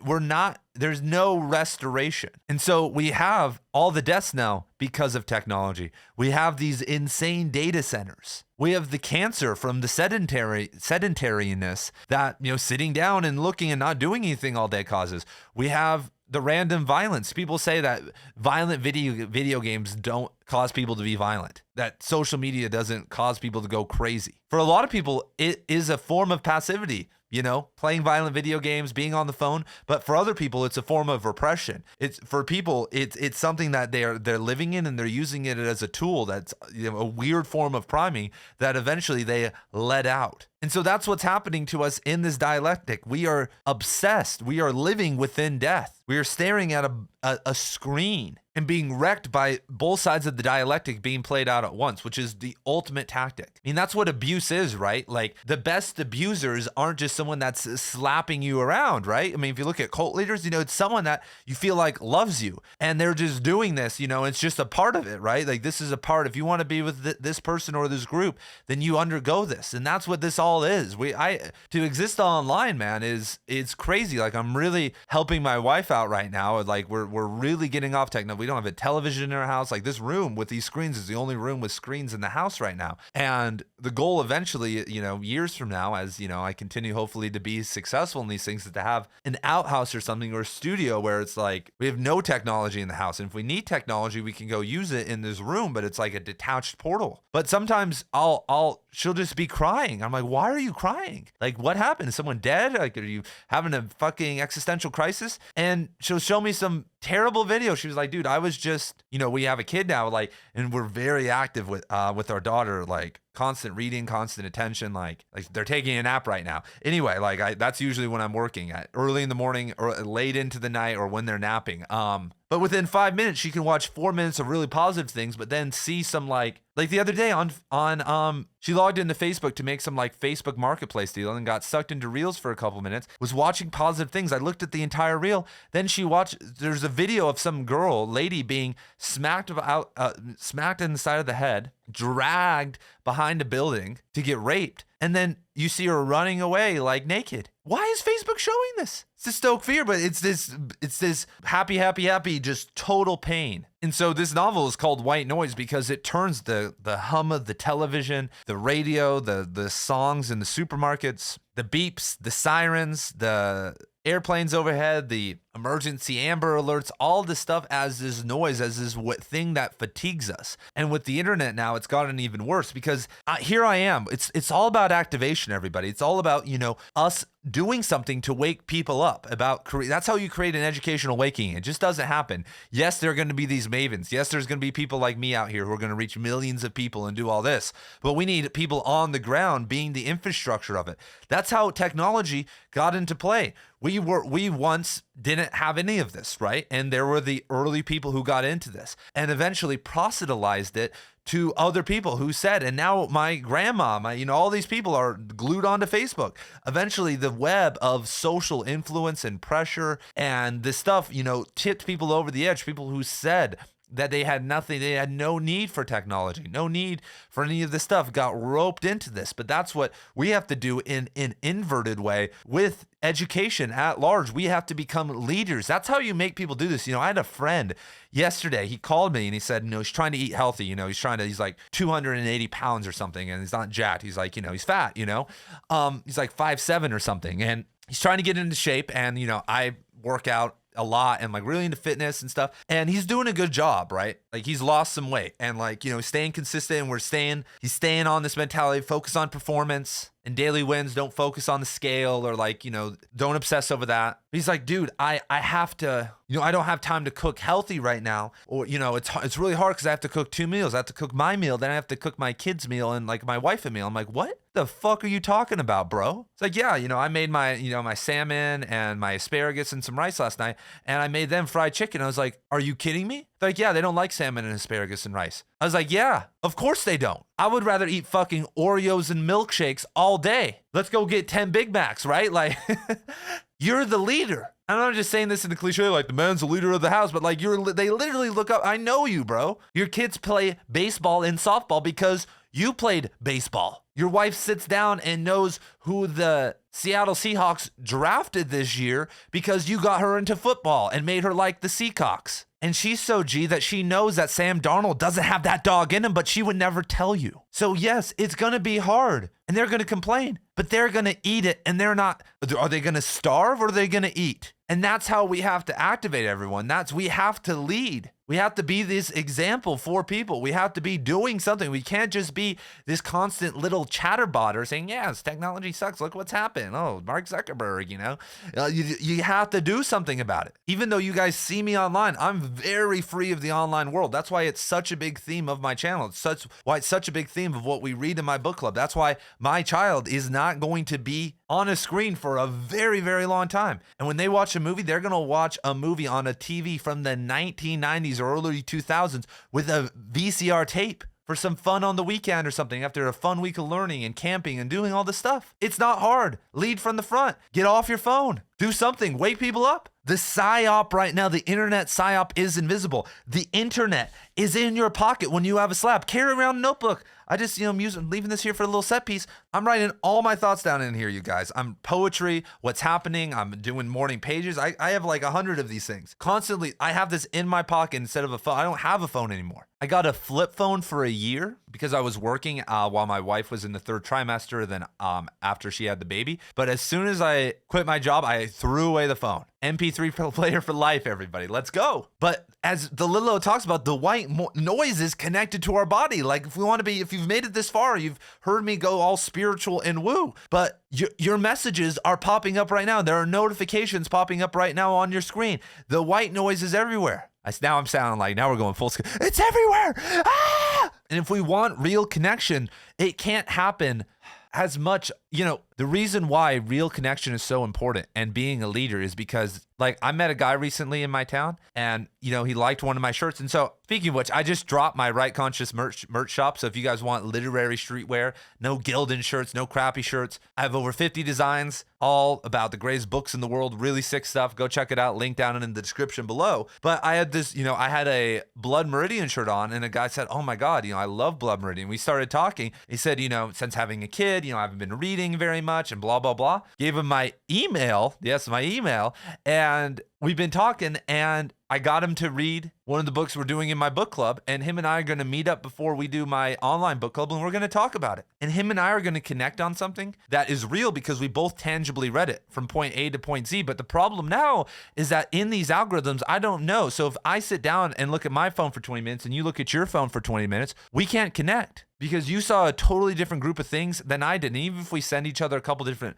there's no restoration. And so we have all the deaths now because of technology. We have these insane data centers. We have the cancer from the sedentariness that, sitting down and looking and not doing anything all day causes. We have the random violence. People say that violent video games don't cause people to be violent, that social media doesn't cause people to go crazy. For a lot of people, it is a form of passivity, playing violent video games, being on the phone. But for other people, it's a form of repression. It's something that they're living in, and they're using it as a tool that's a weird form of priming that eventually they let out. And so that's what's happening to us in this dialectic. We are obsessed. We are living within death. We are staring at a screen and being wrecked by both sides of the dialectic being played out at once, which is the ultimate tactic. I mean, that's what abuse is, right? Like, the best abusers aren't just someone that's slapping you around, right? I mean, if you look at cult leaders, it's someone that you feel like loves you, and they're just doing this, it's just a part of it, right? Like, this is a part. If you want to be with this person or this group, then you undergo this. And that's what this all is. To exist online, man, it's crazy. Like, I'm really helping my wife out right now. Like, we're really getting off technology. We don't have a television in our house. Like, this room with these screens is the only room with screens in the house right now. And the goal eventually, years from now, as I continue hopefully to be successful in these things, is to have an outhouse or something, or a studio where it's like we have no technology in the house. And if we need technology, we can go use it in this room, but it's like a detached portal. But sometimes I'll she'll just be crying. I'm like, why are you crying? Like, what happened? Is someone dead? Like, are you having a fucking existential crisis? And she'll show me some terrible video. She was like, dude, I was just, we have a kid now, like, and we're very active with our daughter, like constant reading, constant attention, like they're taking a nap right now. Anyway, like that's usually when I'm working at early in the morning or late into the night or when they're napping. But within 5 minutes, she can watch 4 minutes of really positive things, but then see some like the other day she logged into Facebook to make some like Facebook marketplace deal and got sucked into reels for a couple minutes, was watching positive things. I looked at the entire reel. Then there's a video of some lady being smacked in the side of the head, dragged behind a building to get raped. And then you see her running away like naked. Why is Facebook showing this? It's to stoke fear, but it's this happy, just total pain. And so this novel is called White Noise because it turns the hum of the television, the radio, the songs in the supermarkets, the beeps, the sirens, the airplanes overhead, the emergency amber alerts, all this stuff as this noise, as this thing that fatigues us. And with the internet now, it's gotten even worse because here I am. It's all about activation, everybody. It's all about, us doing something to wake people up. That's how you create an educational awakening. It just doesn't happen. Yes, there are going to be these mavens. Yes, there's going to be people like me out here who are going to reach millions of people and do all this. But we need people on the ground being the infrastructure of it. That's how technology got into play. We once didn't have any of this, right? And there were the early people who got into this and eventually proselytized it to other people who said, and now my grandma, all these people are glued onto Facebook. Eventually the web of social influence and pressure and this stuff, tipped people over the edge. People who said that they had nothing, they had no need for technology, no need for any of this stuff, got roped into this. But that's what we have to do in an inverted way with education at large. We have to become leaders. That's how you make people do this. I had a friend yesterday, he called me and he said, he's trying to eat healthy. He's like 280 pounds or something, and he's not jacked. He's like, he's fat, he's like 5'7" or something, and he's trying to get into shape. And, I work out a lot and like really into fitness and stuff, and he's doing a good job, right? Like he's lost some weight and like, he's staying consistent, and he's staying on this mentality, focus on performance and daily wins, don't focus on the scale or like, don't obsess over that. He's like, dude, I have to, I don't have time to cook healthy right now. Or, it's really hard because I have to cook 2 meals. I have to cook my meal, then I have to cook my kids' meal and like my wife a meal. I'm like, what the fuck are you talking about, bro? It's like, yeah, I made my, my salmon and my asparagus and some rice last night, and I made them fried chicken. I was like, are you kidding me? They're like, yeah, they don't like salmon and asparagus and rice. I was like, yeah, of course they don't. I would rather eat fucking Oreos and milkshakes all day. Let's go get 10 Big Macs, right? Like, you're the leader. I'm not just saying this in the cliche, like the man's the leader of the house, but like they literally look up. I know you, bro. Your kids play baseball and softball because you played baseball. Your wife sits down and knows who the Seattle Seahawks drafted this year because you got her into football and made her like the Seahawks. And she's so G that she knows that Sam Darnold doesn't have that dog in him, but she would never tell you. So yes, it's going to be hard and they're going to complain, but they're going to eat it, and they're not. Are they going to starve or are they going to eat? And that's how we have to activate everyone. We have to lead. We have to be this example for people. We have to be doing something. We can't just be this constant little chatterbotter saying, yes, technology sucks. Look what's happened. Oh, Mark Zuckerberg, you have to do something about it. Even though you guys see me online, I'm very free of the online world. That's why it's such a big theme of my channel. It's why it's such a big theme of what we read in my book club. That's why my child is not going to be on a screen for a very, very long time. And when they watch a movie, they're going to watch a movie on a TV from the 1990s or early 2000s with a VCR tape for some fun on the weekend or something after a fun week of learning and camping and doing all this stuff. It's not hard. Lead from the front. Get off your phone. Do something. Wake people up. The Psyop right now, the internet Psyop is invisible. The internet is in your pocket when you have a slap. Carry around a notebook. I just, I'm leaving this here for a little set piece. I'm writing all my thoughts down in here, you guys. I'm poetry, what's happening. I'm doing morning pages. I have like 100 of these things. Constantly, I have this in my pocket instead of a phone. I don't have a phone anymore. I got a flip phone for a year because I was working while my wife was in the third trimester, then after she had the baby. But as soon as I quit my job, I threw away the phone. MP3 player for life, everybody. Let's go. But as the Little talks about, the white noise is connected to our body. Like if you've made it this far, you've heard me go all spiritual and woo. But your messages are popping up right now. There are notifications popping up right now on your screen. The white noise is everywhere. Now I'm sounding like, now we're going full scale. It's everywhere. Ah! And if we want real connection, it can't happen as much. The reason why real connection is so important and being a leader is because, like, I met a guy recently in my town and, he liked one of my shirts. And so, speaking of which, I just dropped my Right Conscious merch shop. So if you guys want literary streetwear, no Gildan shirts, no crappy shirts, I have over 50 designs, all about the greatest books in the world, really sick stuff. Go check it out. Link down in the description below. But I had this, I had a Blood Meridian shirt on, and a guy said, "Oh my God, I love Blood Meridian." We started talking. He said, since having a kid, I haven't been reading very much and blah, blah, blah. Gave him my email. Yes, my email. And we've been talking, and I got him to read one of the books we're doing in my book club, and him and I are going to meet up before we do my online book club, and we're going to talk about it. And him and I are going to connect on something that is real because we both tangibly read it from point A to point Z. But the problem now is that in these algorithms, I don't know. So if I sit down and look at my phone for 20 minutes and you look at your phone for 20 minutes, we can't connect. Because you saw a totally different group of things than I did. And even if we send each other a couple different,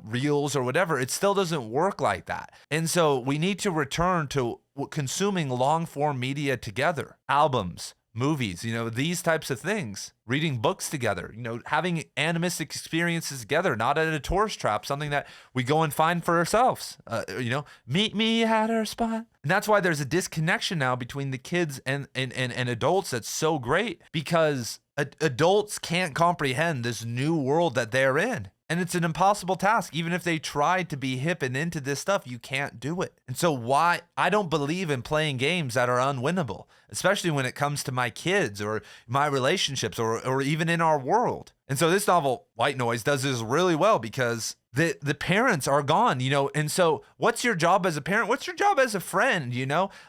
reels or whatever, it still doesn't work like that. And so we need to return to consuming long form media together, albums, movies, these types of things, reading books together, having animistic experiences together, not at a tourist trap, something that we go and find for ourselves, meet me at our spot. And that's why there's a disconnection now between the kids and adults. That's so great because adults can't comprehend this new world that they're in. And it's an impossible task. Even if they tried to be hip and into this stuff, you can't do it. And so why I don't believe in playing games that are unwinnable, especially when it comes to my kids or my relationships or even in our world. And so this novel, White Noise, does this really well because the parents are gone, and so what's your job as a parent? What's your job as a friend?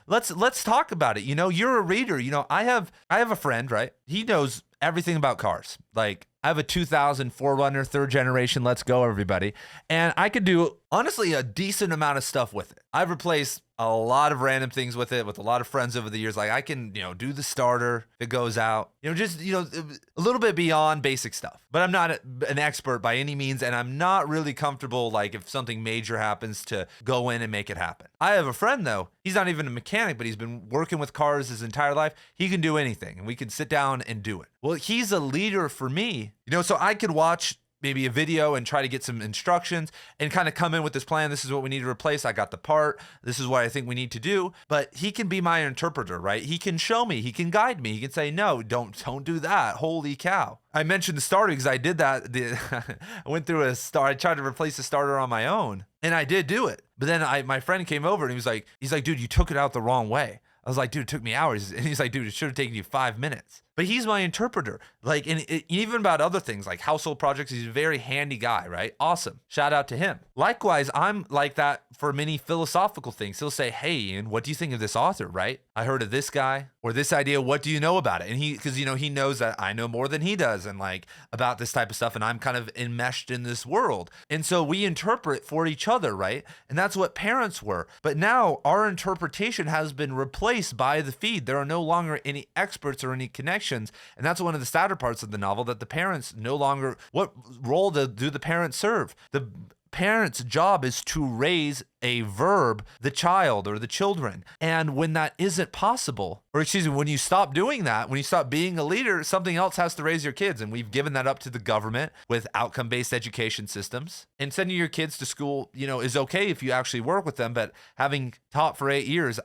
Let's talk about it. You're a reader. I have a friend, right? He knows everything about cars. Like, I have a 2000 4Runner, third generation. Let's go, everybody. And I could do, honestly, a decent amount of stuff with it. I've replaced a lot of random things with it, with a lot of friends over the years. Like, I can, do the starter if it goes out, just, a little bit beyond basic stuff. But I'm not an expert by any means, and I'm not really comfortable, like, if something major happens, to go in and make it happen. I have a friend, though. He's not even a mechanic, but he's been working with cars his entire life. He can do anything, and we can sit down and do it. Well, he's a leader for me, so I could watch maybe a video and try to get some instructions and kind of come in with this plan. This is what we need to replace. I got the part. This is what I think we need to do. But he can be my interpreter, right? He can show me. He can guide me. He can say, no, don't do that. Holy cow. I mentioned the starter because I did that. I went through I tried to replace the starter on my own, and I did do it. But then my friend came over and he's like, dude, you took it out the wrong way. I was like, dude, it took me hours. And he's like, dude, it should have taken you 5 minutes. But he's my interpreter. Like, and even about other things like household projects, he's a very handy guy, right? Awesome. Shout out to him. Likewise, I'm like that for many philosophical things. He'll say, hey, Ian, what do you think of this author, right? I heard of this guy or this idea. What do you know about it? And because, he knows that I know more than he does and like about this type of stuff. And I'm kind of enmeshed in this world. And so we interpret for each other, right? And that's what parents were. But now our interpretation has been replaced by the feed. There are no longer any experts or any connections. And that's one of the sadder parts of the novel, that the parents no longer, what role do the parents serve? The parent's job is to raise a verb, the child or the children. And when that isn't possible, or excuse me, when you stop doing that, when you stop being a leader, something else has to raise your kids. And we've given that up to the government with outcome-based education systems. And sending your kids to school, is okay if you actually work with them. But having taught for 8 years,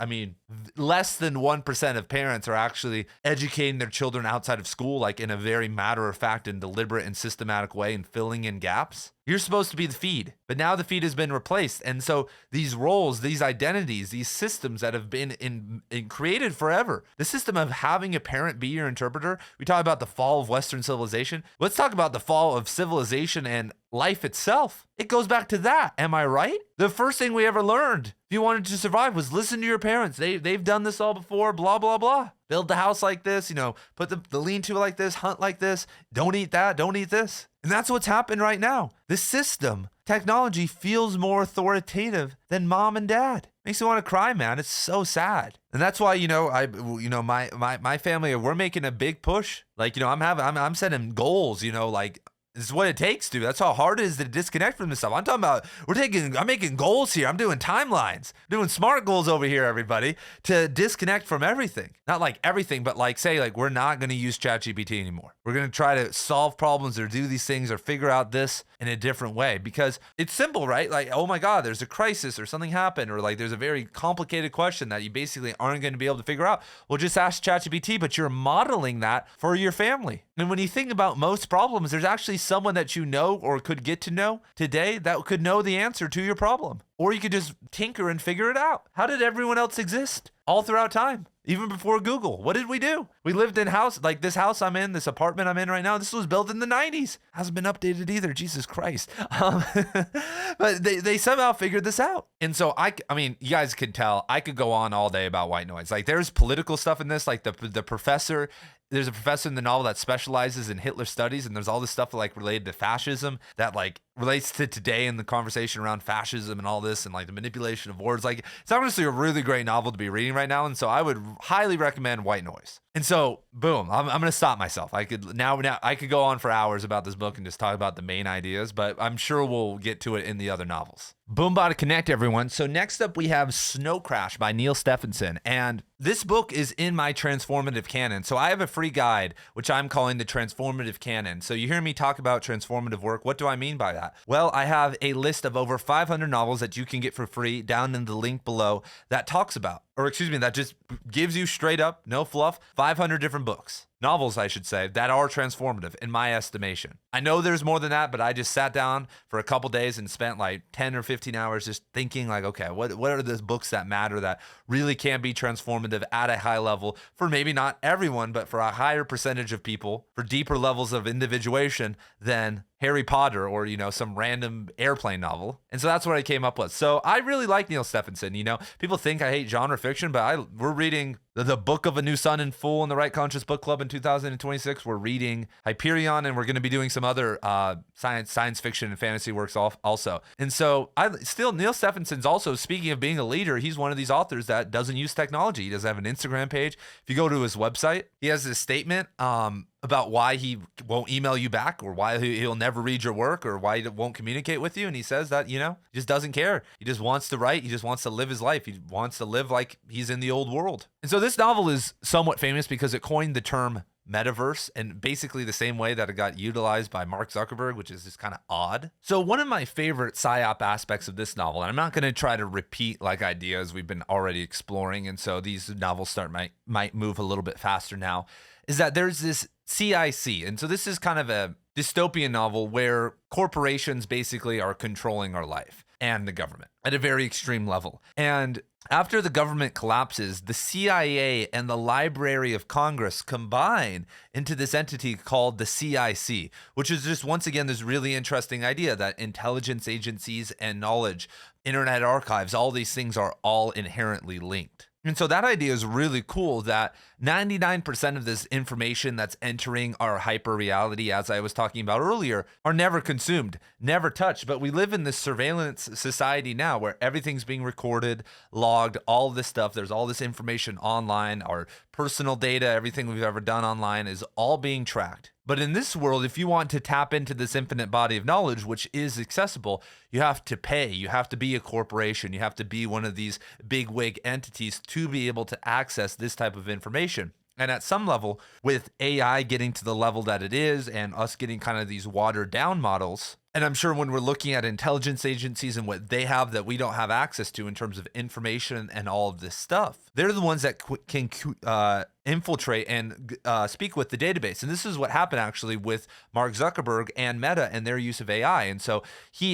less than 1% of parents are actually educating their children outside of school, like in a very matter-of-fact and deliberate and systematic way, and filling in gaps. You're supposed to be the feed, but now the feed has been replaced. And so these roles, these identities, these systems that have been in created forever, the system of having a parent be your interpreter. We talk about the fall of Western civilization. Let's talk about the fall of civilization and life itself. It goes back to that. Am I right? The first thing we ever learned if you wanted to survive was listen to your parents. They've done this all before, blah, blah, blah. build the house like this, put the lean-to like this, hunt like this, don't eat that, don't eat this. And that's what's happened right now. This system, technology feels more authoritative than mom and dad. Makes me want to cry, man. It's so sad. And that's why, my family, we're making a big push. Like, I'm setting goals, like, this is what it takes, dude. That's how hard it is to disconnect from this stuff. I'm talking about, I'm making goals here. I'm doing timelines, doing smart goals over here, everybody, to disconnect from everything. Not like everything, but like say, like, we're not going to use ChatGPT anymore. We're going to try to solve problems or do these things or figure out this in a different way, because it's simple, right? Like, oh my God, there's a crisis or something happened, or like there's a very complicated question that you basically aren't going to be able to figure out. Well, just ask ChatGPT, but you're modeling that for your family. And when you think about most problems, there's actually someone that you know or could get to know today that could know the answer to your problem. Or you could just tinker and figure it out. How did everyone else exist all throughout time? Even before Google, what did we do? We lived in house, like this house I'm in, this apartment I'm in right now, this was built in the 90s. Hasn't been updated either, Jesus Christ. But they somehow figured this out. And so, I mean, you guys can tell, I could go on all day about white noise. Like, there's political stuff in this, like the professor, there's a professor in the novel that specializes in Hitler studies, and there's all this stuff like related to fascism that like relates to today in the conversation around fascism and all this, and like the manipulation of words. Like, it's honestly a really great novel to be reading right now, and so I would highly recommend White Noise. And so, boom, I'm gonna stop myself. I could now I could go on for hours about this book and just talk about the main ideas, but I'm sure we'll get to it in the other novels. Boombot Connect, everyone. So next up we have Snow Crash by Neil Stephenson, and this book is in my transformative canon. So I have a free guide, which I'm calling the transformative canon. So you hear me talk about transformative work. What do I mean by that? Well, I have a list of over 500 novels that you can get for free down in the link below that talks about, or excuse me, that just gives you straight up, no fluff, 500 different books. Novels, I should say, that are transformative in my estimation. I know there's more than that, but I just sat down for a couple days and spent like 10 or 15 hours just thinking like, okay, what are the books that matter that really can be transformative at a high level for maybe not everyone, but for a higher percentage of people, for deeper levels of individuation than Harry Potter or, some random airplane novel. And so that's what I came up with. So I really like Neil Stephenson. People think I hate genre fiction, but we're reading the Book of a New Sun in full in the Right Conscious Book Club in 2026. We're reading Hyperion, and we're going to be doing some other science fiction and fantasy works also. And so Neil Stephenson's also, speaking of being a leader, he's one of these authors that doesn't use technology. He doesn't have an Instagram page. If you go to his website, he has this statement about why he won't email you back, or why he'll never read your work, or why he won't communicate with you. And he says that, he just doesn't care. He just wants to write. He just wants to live his life. He wants to live like he's in the old world. And so this novel is somewhat famous because it coined the term metaverse, and basically the same way that it got utilized by Mark Zuckerberg, which is just kind of odd. So one of my favorite psyop aspects of this novel, and I'm not going to try to repeat like ideas we've been already exploring, and so these novels might move a little bit faster now, is that there's this CIC. And so this is kind of a dystopian novel where corporations basically are controlling our life and the government at a very extreme level. And after the government collapses, the CIA and the Library of Congress combine into this entity called the CIC, which is just, once again, this really interesting idea that intelligence agencies and knowledge, internet archives, all these things are all inherently linked. And so that idea is really cool, that 99% of this information that's entering our hyper reality, as I was talking about earlier, are never consumed, never touched. But we live in this surveillance society now where everything's being recorded, logged, all this stuff. There's all this information online. Our personal data, everything we've ever done online is all being tracked. But in this world, if you want to tap into this infinite body of knowledge, which is accessible, you have to pay. You have to be a corporation. You have to be one of these big wig entities to be able to access this type of information. And at some level, with AI getting to the level that it is, and us getting kind of these watered down models, and I'm sure when we're looking at intelligence agencies and what they have that we don't have access to in terms of information and all of this stuff, they're the ones that can infiltrate and speak with the database. And this is what happened actually with Mark Zuckerberg and Meta and their use of AI. And so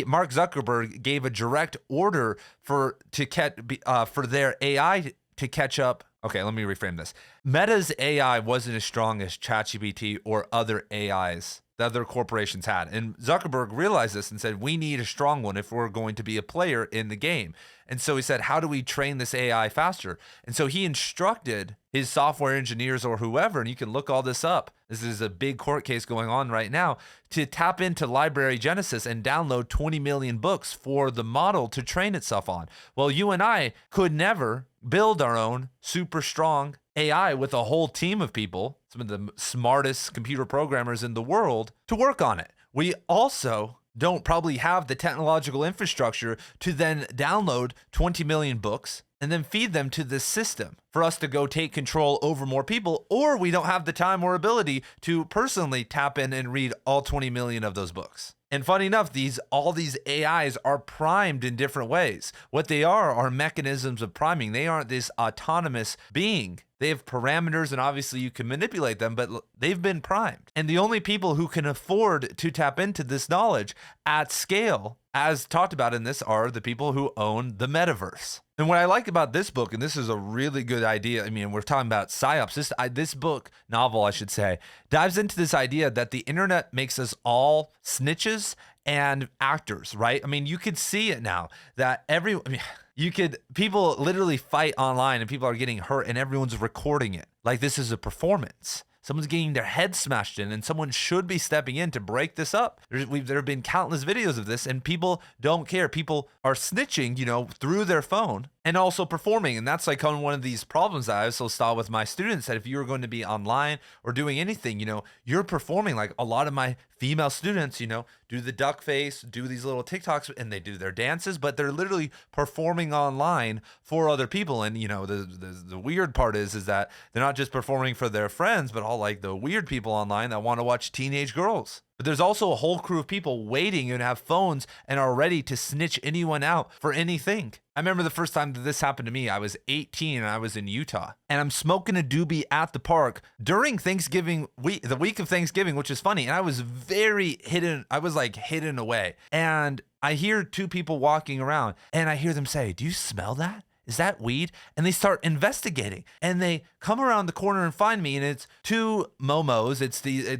Mark Zuckerberg gave a direct order for their AI to catch up. Okay, let me reframe this. Meta's AI wasn't as strong as ChatGPT or other AIs that other corporations had. And Zuckerberg realized this and said, we need a strong one if we're going to be a player in the game. And so he said, how do we train this AI faster? And so he instructed his software engineers or whoever, and you can look all this up. This is a big court case going on right now, to tap into Library Genesis and download 20 million books for the model to train itself on. Well, you and I could never build our own super strong AI with a whole team of people, some of the smartest computer programmers in the world, to work on it. We also don't probably have the technological infrastructure to then download 20 million books and then feed them to this system for us to go take control over more people, or we don't have the time or ability to personally tap in and read all 20 million of those books. And funny enough, all these AIs are primed in different ways. What they are mechanisms of priming. They aren't this autonomous being. They have parameters, and obviously you can manipulate them, but they've been primed. And the only people who can afford to tap into this knowledge at scale, as talked about in this, are the people who own the metaverse. And what I like about this book, and this is a really good idea, I mean, we're talking about psyops. This book, novel, I should say, dives into this idea that the internet makes us all snitches and actors, right? I mean, you could see it now that people literally fight online and people are getting hurt and everyone's recording it. Like this is a performance. Someone's getting their head smashed in, and someone should be stepping in to break this up. There have been countless videos of this, and people don't care. People are snitching, through their phone and also performing. And that's like one of these problems that I also saw with my students, that if you were going to be online or doing anything, you're performing. Like a lot of my female students, do the duck face, do these little TikToks, and they do their dances, but they're literally performing online for other people. And, the weird part is that they're not just performing for their friends, but all like the weird people online that want to watch teenage girls. But there's also a whole crew of people waiting and have phones and are ready to snitch anyone out for anything. I remember the first time that this happened to me. I was 18 and I was in Utah, and I'm smoking a doobie at the park during Thanksgiving week, the week of Thanksgiving, which is funny. And I was very hidden. I was like hidden away. And I hear two people walking around and I hear them say, "Do you smell that? Is that weed?" And they start investigating, and they come around the corner and find me, and it's two momos.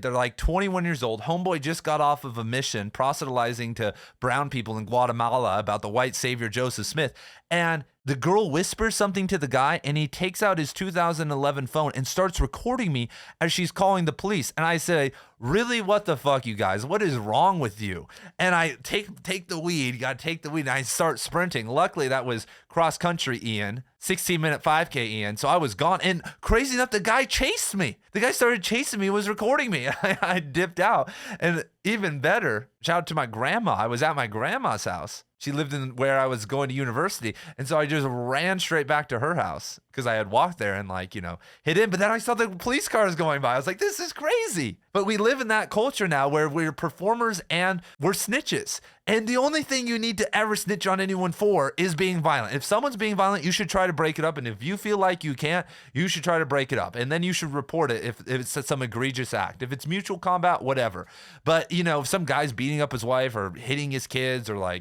They're like 21 years old. Homeboy just got off of a mission proselytizing to brown people in Guatemala about the white savior Joseph Smith. And the girl whispers something to the guy, and he takes out his 2011 phone and starts recording me as she's calling the police. And I say, "Really? What the fuck, you guys? What is wrong with you?" And I take the weed. You gotta take the weed. And I start sprinting. Luckily, that was cross country Ian, 16-minute 5K Ian. So I was gone. And crazy enough, the guy chased me. The guy started chasing me, was recording me. I dipped out. And even better, shout out to my grandma. I was at my grandma's house. She lived in where I was going to university. And so I just ran straight back to her house because I had walked there and hid in. But then I saw the police cars going by. I was like, this is crazy. But we live in that culture now where we're performers and we're snitches. And the only thing you need to ever snitch on anyone for is being violent. If someone's being violent, you should try to break it up. And if you feel like you can't, you should try to break it up. And then you should report it if it's some egregious act. If it's mutual combat, whatever. But, if some guy's beating up his wife or hitting his kids or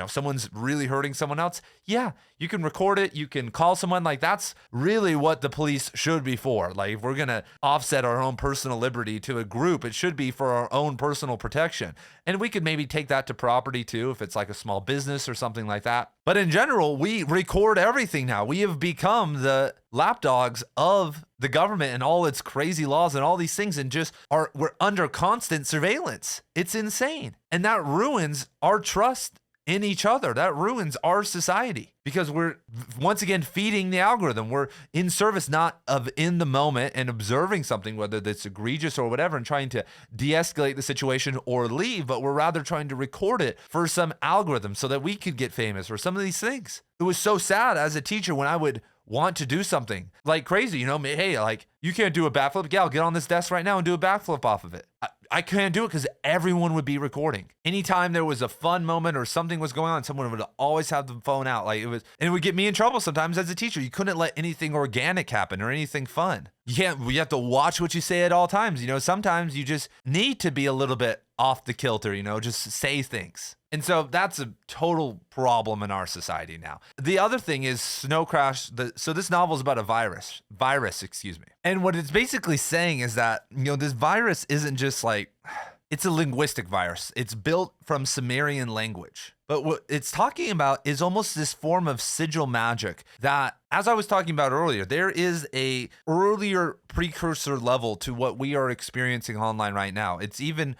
someone's really hurting someone else, yeah, you can record it. You can call someone. That's really what the police should be for. If we're going to offset our own personal liberty to a group, it should be for our own personal protection. And we could maybe take that to property too, if it's like a small business or something like that. But in general, we record everything now. We have become the lapdogs of the government and all its crazy laws and all these things, and we're under constant surveillance. It's insane. And that ruins our trust in each other. That ruins our society because we're once again feeding the algorithm. We're in service not of in the moment and observing something, whether that's egregious or whatever, and trying to de-escalate the situation or leave, but we're rather trying to record it for some algorithm so that we could get famous or some of these things. It was so sad as a teacher when I would want to do something like crazy, hey, you can't do a backflip. Yeah, I'll get on this desk right now and do a backflip off of it. I can't do it because everyone would be recording. Anytime there was a fun moment or something was going on, someone would always have the phone out. And it would get me in trouble sometimes as a teacher. You couldn't let anything organic happen or anything fun. You have to watch what you say at all times. Sometimes you just need to be a little bit off the kilter, just say things. And so that's a total problem in our society now. The other thing is Snow Crash. So this novel is about a virus, excuse me. And what it's basically saying is that, this virus isn't just it's a linguistic virus. It's built from Sumerian language. But what it's talking about is almost this form of sigil magic that, as I was talking about earlier, there is a earlier precursor level to what we are experiencing online right now. It's even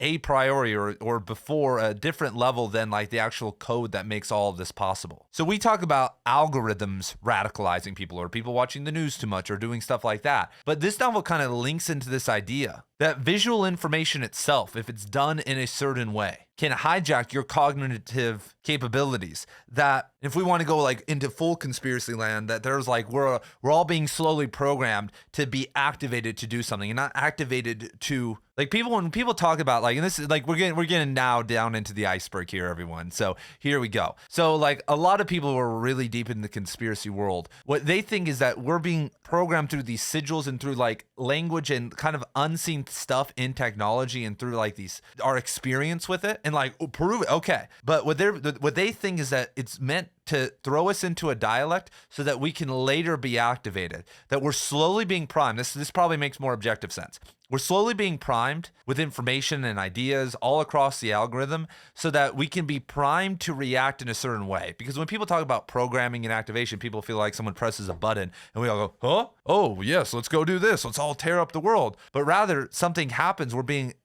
a priori or before a different level than like the actual code that makes all of this possible. So we talk about algorithms radicalizing people, or people watching the news too much, or doing stuff like that. But this novel kind of links into this idea that visual information itself, if it's done in a certain way, can hijack your cognitive capabilities. That if we want to go like into full conspiracy land, that there's like we're all being slowly programmed to be activated to do something, and not activated to, like, people, when people talk about like, and this is like we're getting now down into the iceberg here, everyone. So here we go. So like a lot of people who are really deep in the conspiracy world, what they think is that we're being programmed through these sigils and through like language and kind of unseen stuff in technology, and through like our experience with it, and like, oh, prove it, okay. But what they think is that it's meant to throw us into a dialect so that we can later be activated, that we're slowly being primed. This probably makes more objective sense. We're slowly being primed with information and ideas all across the algorithm so that we can be primed to react in a certain way. Because when people talk about programming and activation, people feel like someone presses a button and we all go, huh? Oh, yes, let's go do this. Let's all tear up the world. But rather, something happens. We're being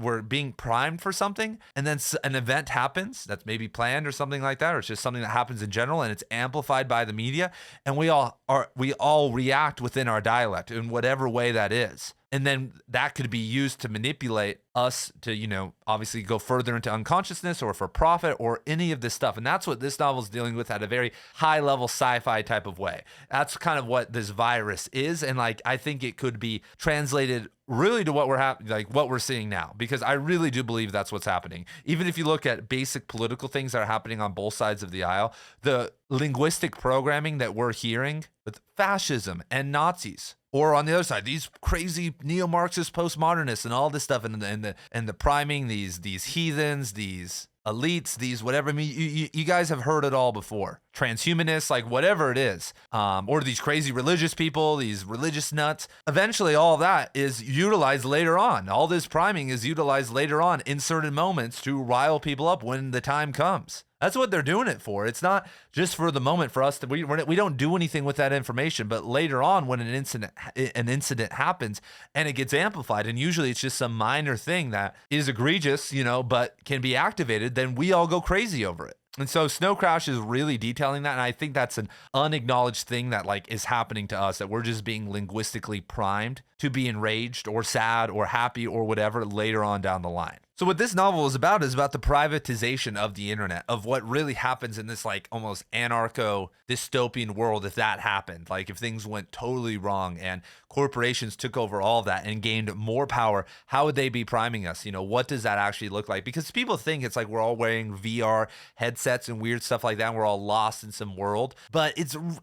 we're being primed for something, and then an event happens that's maybe planned or something like that, or it's just something that happens in general, and it's amplified by the media, and we all react within our dialect in whatever way that is. And then that could be used to manipulate us to, obviously go further into unconsciousness or for profit or any of this stuff. And that's what this novel is dealing with at a very high level sci-fi type of way. That's kind of what this virus is. And like, I think it could be translated really to what we're seeing now, because I really do believe that's what's happening. Even if you look at basic political things that are happening on both sides of the aisle, the linguistic programming that we're hearing with fascism and Nazis, or on the other side, these crazy neo-Marxist postmodernists and all this stuff, and the priming, these heathens, these elites, these whatever. I mean, you guys have heard it all before. Transhumanists, like whatever it is, or these crazy religious people, these religious nuts. Eventually, all that is utilized later on. All this priming is utilized later on in certain moments to rile people up when the time comes. That's what they're doing it for. It's not just for the moment for us. We don't do anything with that information, but later on when an incident happens and it gets amplified, and usually it's just some minor thing that is egregious, but can be activated, then we all go crazy over it. And so Snow Crash is really detailing that, and I think that's an unacknowledged thing that like is happening to us, that we're just being linguistically primed to be enraged or sad or happy or whatever later on down the line. So what this novel is about the privatization of the internet, of what really happens in this like almost anarcho dystopian world if that happened. Like if things went totally wrong and corporations took over all of that and gained more power, how would they be priming us? What does that actually look like? Because people think it's like we're all wearing VR headsets and weird stuff like that, and we're all lost in some world. But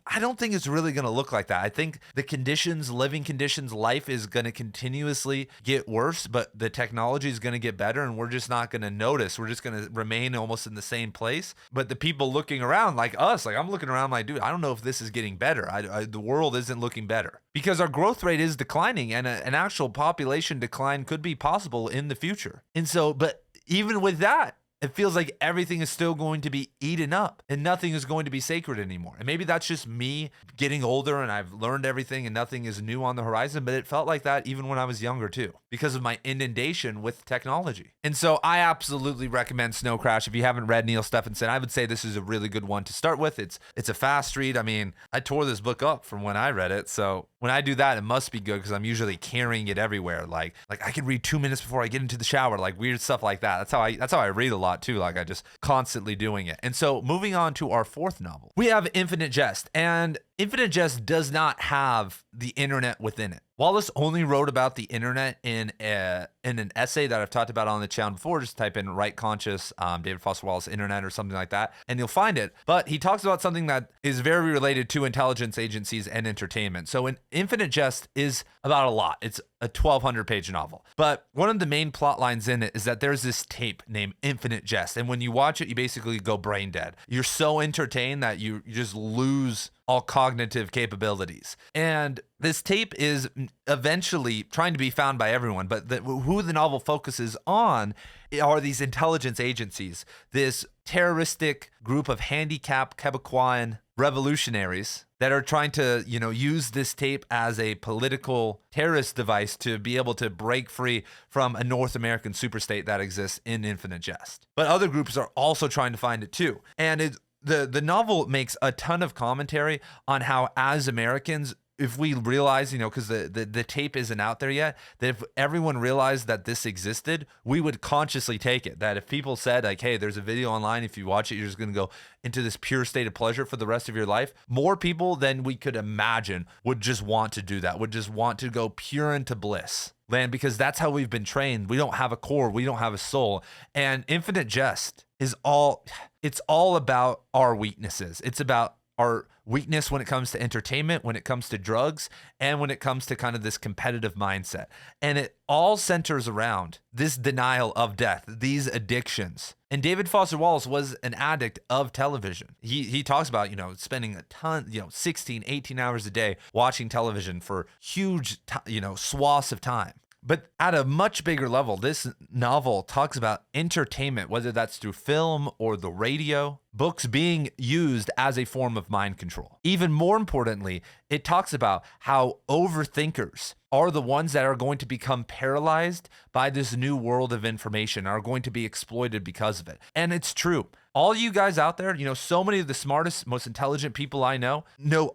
I don't think it's really going to look like that. I think the living conditions, life is going to continuously get worse, but the technology is going to get better, and we're just not going to notice. We're just going to remain almost in the same place. But the people looking around, like us, like I'm looking around like, dude, I don't know if this is getting better. The world isn't looking better, because our growth rate is declining, and an actual population decline could be possible in the future. And so, but even with that, it feels like everything is still going to be eaten up and nothing is going to be sacred anymore. And maybe that's just me getting older and I've learned everything and nothing is new on the horizon, but it felt like that even when I was younger too, because of my inundation with technology. And so I absolutely recommend Snow Crash. If you haven't read Neil Stephenson, I would say this is a really good one to start with. It's a fast read. I mean, I tore this book up from when I read it. So when I do that, it must be good, because I'm usually carrying it everywhere. Like I can read 2 minutes before I get into the shower, like weird stuff like that. That's how I read a lot too. Like I just constantly doing it. And so moving on to our fourth novel, we have Infinite Jest. And Infinite Jest does not have the internet within it. Wallace only wrote about the internet in an essay that I've talked about on the channel before. Just type in Right Conscious, David Foster Wallace Internet or something like that, and you'll find it. But he talks about something that is very related to intelligence agencies and entertainment. So Infinite Jest is about a lot. It's a 1,200 page novel. But one of the main plot lines in it is that there's this tape named Infinite Jest. And when you watch it, you basically go brain dead. You're so entertained that you just lose all cognitive capabilities. And this tape is eventually trying to be found by everyone, but who the novel focuses on are these intelligence agencies, this terroristic group of handicapped Quebecoian revolutionaries that are trying to, use this tape as a political terrorist device to be able to break free from a North American superstate that exists in Infinite Jest. But other groups are also trying to find it too. And the novel makes a ton of commentary on how, as Americans, if we realize, because the tape isn't out there yet, that if everyone realized that this existed, we would consciously take it. That if people said, like, hey, there's a video online, if you watch it, you're just going to go into this pure state of pleasure for the rest of your life, more people than we could imagine would just want to do that, would just want to go pure into bliss land, because that's how we've been trained. We don't have a core, we don't have a soul. And Infinite Jest is all about our weaknesses. It's about our weakness when it comes to entertainment, when it comes to drugs, and when it comes to kind of this competitive mindset. And it all centers around this denial of death, these addictions. And David Foster Wallace was an addict of television. He talks about, spending a ton, 16, 18 hours a day watching television for huge, swaths of time. But at a much bigger level, this novel talks about entertainment, whether that's through film or the radio, books being used as a form of mind control. Even more importantly, it talks about how overthinkers are the ones that are going to become paralyzed by this new world of information, are going to be exploited because of it. And it's true. All you guys out there, so many of the smartest, most intelligent people I know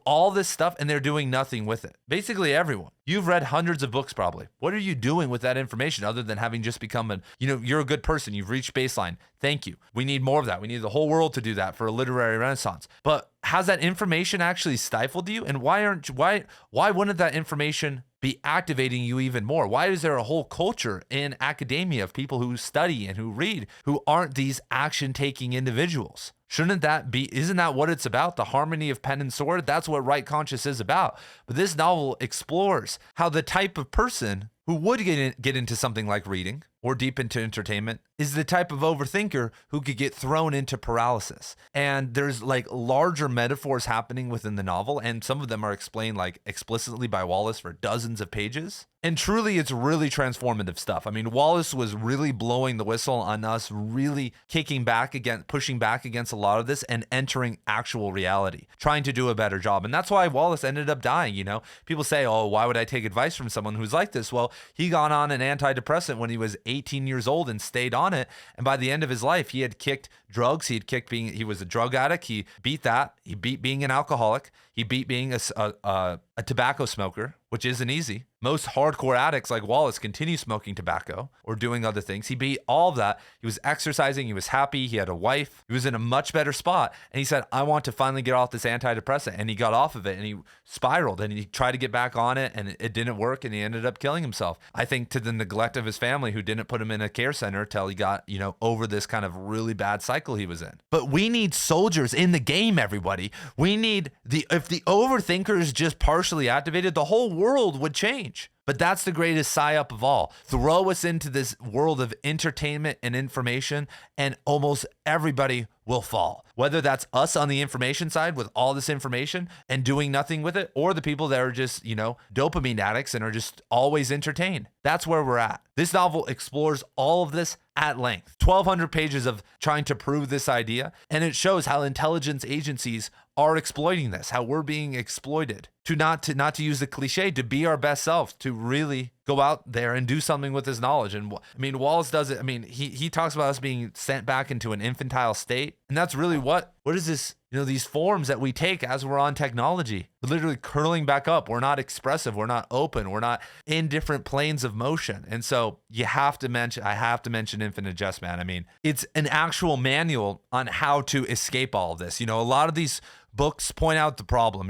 all this stuff and they're doing nothing with it. Basically everyone. You've read hundreds of books probably. What are you doing with that information other than having just become you're a good person. You've reached baseline. Thank you. We need more of that. We need the whole world to do that for a literary renaissance. But has that information actually stifled you? And why wouldn't that information be activating you even more? Why is there a whole culture in academia of people who study and who read who aren't these action-taking individuals? Isn't that what it's about? The harmony of pen and sword? That's what Right Conscious is about. But this novel explores how the type of person who would get into something like reading or deep into entertainment is the type of overthinker who could get thrown into paralysis. And there's larger metaphors happening within the novel, and some of them are explained explicitly by Wallace for dozens of pages. And truly, it's really transformative stuff. I mean, Wallace was really blowing the whistle on us, really pushing back against a lot of this and entering actual reality, trying to do a better job. And that's why Wallace ended up dying. People say, oh, why would I take advice from someone who's like this? Well, he got on an antidepressant when he was 18 years old and stayed on it. And by the end of his life, he had kicked drugs. He was a drug addict. He beat that. He beat being an alcoholic. He beat being a tobacco smoker, which isn't easy. Most hardcore addicts like Wallace continue smoking tobacco or doing other things. He beat all of that. He was exercising. He was happy. He had a wife. He was in a much better spot. And he said, I want to finally get off this antidepressant. And he got off of it and he spiraled and he tried to get back on it and it didn't work. And he ended up killing himself. I think to the neglect of his family who didn't put him in a care center till he got, over this kind of really bad cycle he was in. But we need soldiers in the game, everybody. We need if the overthinker is just partially activated, the whole world would change. But that's the greatest psyop of all. Throw us into this world of entertainment and information, and almost everybody will fall. Whether that's us on the information side with all this information and doing nothing with it, or the people that are just, dopamine addicts and are just always entertained. That's where we're at. This novel explores all of this at length. 1,200 pages of trying to prove this idea, and it shows how intelligence agencies are exploiting this, how we're being exploited to not to use the cliche, to be our best self, to really go out there and do something with his knowledge. And Wallace does it. He talks about us being sent back into an infantile state. And that's really what is this, these forms that we take as we're on technology. We're literally curling back up. We're not expressive. We're not open. We're not in different planes of motion. And so I have to mention Infinite Jest, man. It's an actual manual on how to escape all of this. A lot of these books point out the problem.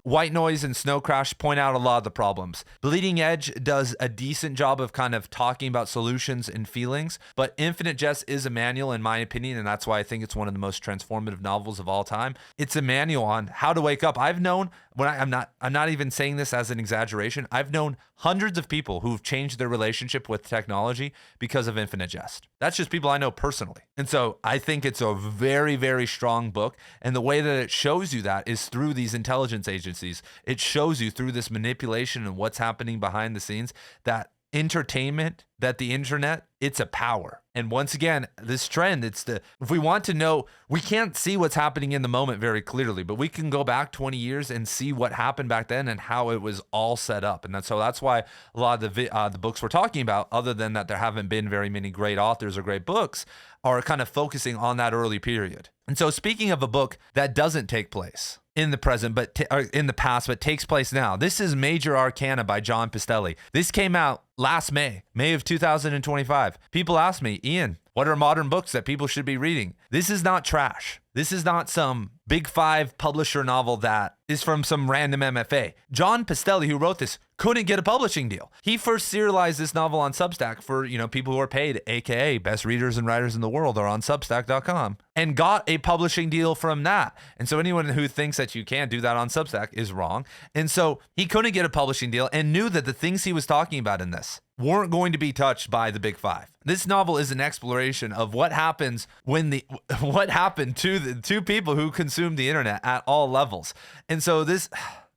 White Noise and Snow Crash point out a lot of the problems. Bleeding Edge does a decent job of kind of talking about solutions and feelings, but Infinite Jest is a manual in my opinion, and that's why I think it's one of the most transformative novels of all time. It's a manual on how to wake up. I've known, I'm not even saying this as an exaggeration, I've known hundreds of people who've changed their relationship with technology because of Infinite Jest. That's just people I know personally. And so I think it's a very, very strong book. And the way that it shows you that is through these intelligence agencies. It shows you through this manipulation and what's happening behind the scenes that entertainment, that the internet, it's a power. And once again, this trend, if we want to know, we can't see what's happening in the moment very clearly, but we can go back 20 years and see what happened back then and how it was all set up. And that's why a lot of the books we're talking about, other than that there haven't been very many great authors or great books, are kind of focusing on that early period. And so speaking of a book that doesn't take place in the present, or in the past, but takes place now. This is Major Arcana by John Pistelli. This came out last May of 2025. People ask me, Ian, what are modern books that people should be reading? This is not trash. This is not some Big Five publisher novel that is from some random MFA. John Pistelli, who wrote this, couldn't get a publishing deal. He first serialized this novel on Substack for, people who are paid, aka best readers and writers in the world are on Substack.com, and got a publishing deal from that. And so anyone who thinks that you can't do that on Substack is wrong. And so he couldn't get a publishing deal and knew that the things he was talking about in this weren't going to be touched by the Big Five. This novel is an exploration of what happens what happened to the two people who consumed the internet at all levels. And so this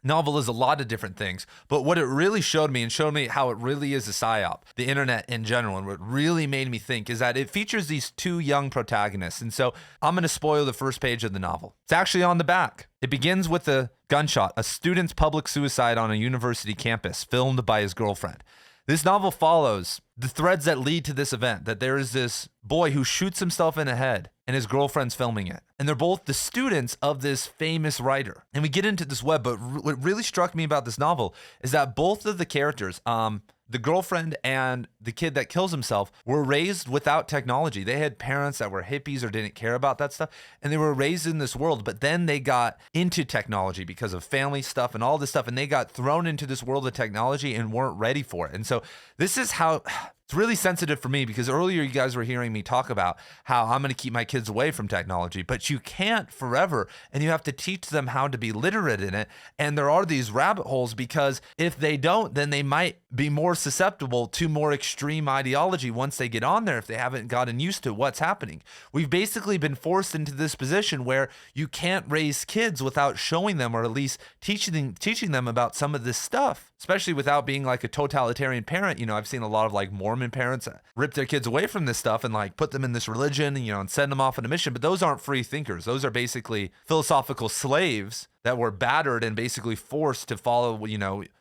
novel is a lot of different things, but what it really showed me how it really is a psyop, the internet in general, and what really made me think is that it features these two young protagonists. And so I'm going to spoil the first page of the novel. It's actually on the back. It begins with a gunshot, a student's public suicide on a university campus, filmed by his girlfriend. This novel follows the threads that lead to this event, that there is this boy who shoots himself in the head and his girlfriend's filming it. And they're both the students of this famous writer. And we get into this web, but what really struck me about this novel is that both of the characters, the girlfriend and the kid that kills himself, were raised without technology. They had parents that were hippies or didn't care about that stuff, and they were raised in this world, but then they got into technology because of family stuff and all this stuff, and they got thrown into this world of technology and weren't ready for it. And so this is how it's really sensitive for me, because earlier you guys were hearing me talk about how I'm going to keep my kids away from technology, but you can't forever, and you have to teach them how to be literate in it. And there are these rabbit holes, because if they don't, then they might be more susceptible to more extreme ideology once they get on there, if they haven't gotten used to what's happening. We've basically been forced into this position where you can't raise kids without showing them, or at least teaching them about some of this stuff, especially without being like a totalitarian parent. I've seen a lot of like Mormon parents rip their kids away from this stuff and like put them in this religion, and send them off on a mission. But those aren't free thinkers. Those are basically philosophical slaves that were battered and basically forced to follow,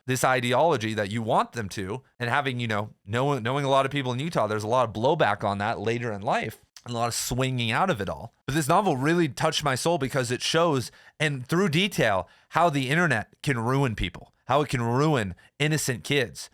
this ideology that you want them to. And having, knowing a lot of people in Utah, there's a lot of blowback on that later in life, and a lot of swinging out of it all. But this novel really touched my soul because it shows, and through detail, how the internet can ruin people, how it can ruin innocent kids,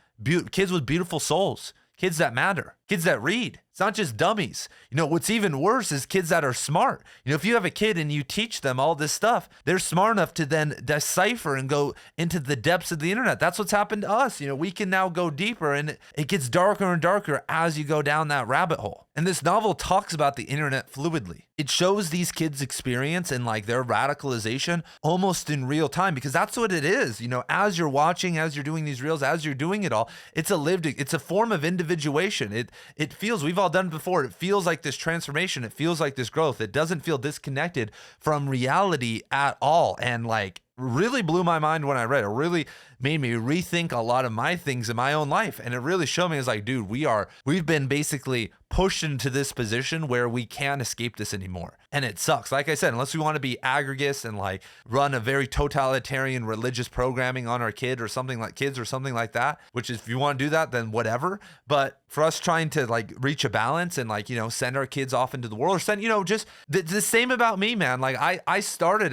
kids with beautiful souls, kids that matter, kids that read. It's not just dummies. What's even worse is kids that are smart. If you have a kid and you teach them all this stuff, they're smart enough to then decipher and go into the depths of the internet. That's what's happened to us. We can now go deeper, and it gets darker and darker as you go down that rabbit hole. And this novel talks about the internet fluidly. It shows these kids' experience and like their radicalization almost in real time, because that's what it is. As you're watching, as you're doing these reels, as you're doing it all, it's a form of individuation. It feels, we've all done it before, it feels like this transformation. It feels like this growth. It doesn't feel disconnected from reality at all. And like, really blew my mind when I read it. It really made me rethink a lot of my things in my own life. And it really showed me, it's like, dude, we've been basically pushed into this position where we can't escape this anymore. And it sucks. Like I said, unless we want to be aggregists and like run a very totalitarian religious programming on our kids or something like that, which is, if you want to do that, then whatever. But for us trying to like reach a balance and like, send our kids off into the world, or send, just the same about me, man. Like I started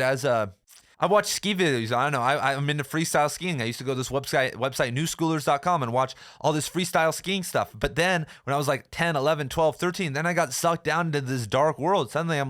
I watch ski videos. I don't know. I'm into freestyle skiing. I used to go to this website newschoolers.com and watch all this freestyle skiing stuff. But then when I was like 10, 11, 12, 13, then I got sucked down into this dark world. Suddenly I'm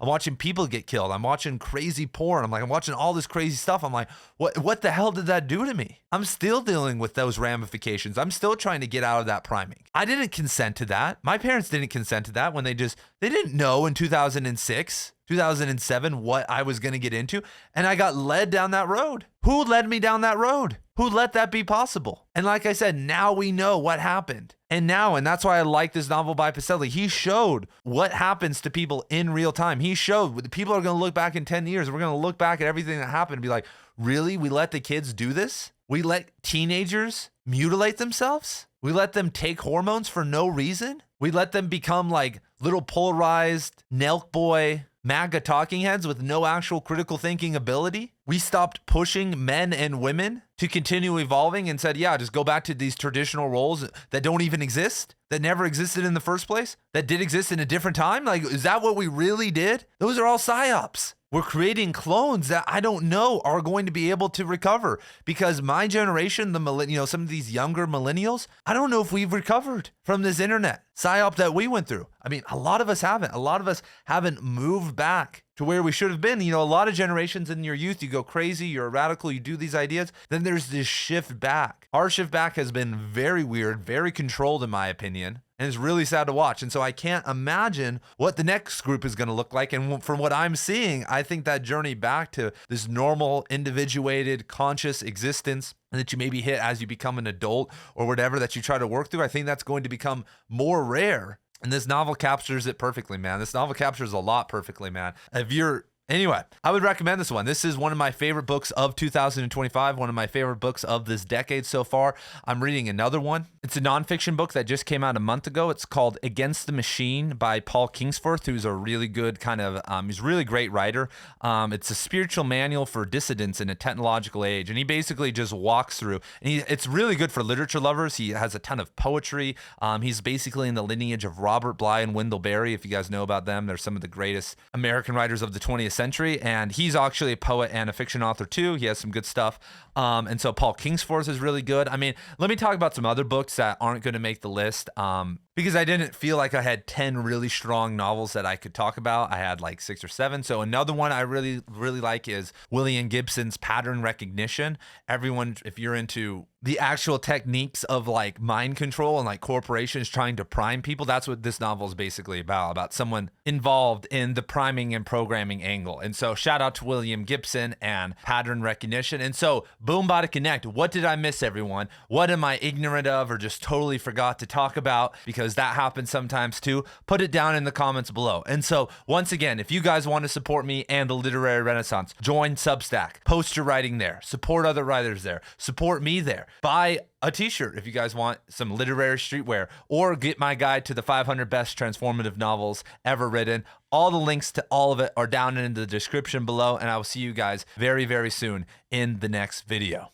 watching people get killed. I'm watching crazy porn. I'm watching all this crazy stuff. I'm like, what the hell did that do to me? I'm still dealing with those ramifications. I'm still trying to get out of that priming. I didn't consent to that. My parents didn't consent to that when they didn't know in 2006, 2007 what I was going to get into. And I got led down that road. Who led me down that road? Who let that be possible? And like I said, now we know what happened. And that's why I like this novel by Pacelli. He showed what happens to people in real time. He showed people are going to look back in 10 years. We're going to look back at everything that happened and be like, really? We let the kids do this? We let teenagers mutilate themselves? We let them take hormones for no reason? We let them become like little polarized Nelk boy MAGA talking heads with no actual critical thinking ability? We stopped pushing men and women to continue evolving and said, yeah, just go back to these traditional roles that don't even exist, that never existed in the first place, that did exist in a different time? Like, is that what we really did? Those are all psyops. We're creating clones that I don't know are going to be able to recover, because my generation, some of these younger millennials, I don't know if we've recovered from this internet psyop that we went through. I mean, a lot of us haven't. A lot of us haven't moved back to where we should have been. A lot of generations in your youth, you go crazy, you're a radical, you do these ideas. Then there's this shift back. Our shift back has been very weird, very controlled in my opinion. And it's really sad to watch. And so I can't imagine what the next group is going to look like. And from what I'm seeing, I think that journey back to this normal, individuated, conscious existence that you maybe hit as you become an adult or whatever that you try to work through, I think that's going to become more rare. And this novel captures it perfectly, man. This novel captures a lot perfectly, man. Anyway, I would recommend this one. This is one of my favorite books of 2025, one of my favorite books of this decade so far. I'm reading another one. It's a nonfiction book that just came out a month ago. It's called Against the Machine by Paul Kingsforth, who's a really good he's a really great writer. It's a spiritual manual for dissidents in a technological age. And he basically just walks through, and it's really good for literature lovers. He has a ton of poetry. He's basically in the lineage of Robert Bly and Wendell Berry. If you guys know about them, they're some of the greatest American writers of the 20th century, and he's actually a poet and a fiction author too. He has some good stuff, and so Paul Kingsforth is really good. I mean, let me talk about some other books that aren't going to make the list, because I didn't feel like I had 10 really strong novels that I could talk about. I had like 6 or 7. So another one I really, really like is William Gibson's Pattern Recognition. Everyone, if you're into the actual techniques of like mind control and like corporations trying to prime people, that's what this novel is basically about someone involved in the priming and programming angle. And so shout out to William Gibson and Pattern Recognition. And so boom, bada connect. What did I miss, everyone? What am I ignorant of or just totally forgot to talk about? Because that happens sometimes too. Put it down in the comments below. And so once again, if you guys want to support me and the literary renaissance, join Substack, post your writing there, support other writers there, support me there. Buy a t-shirt if you guys want some literary streetwear, or get my guide to the 500 best transformative novels ever written. All the links to all of it are down in the description below, and I will see you guys very, very soon in the next video.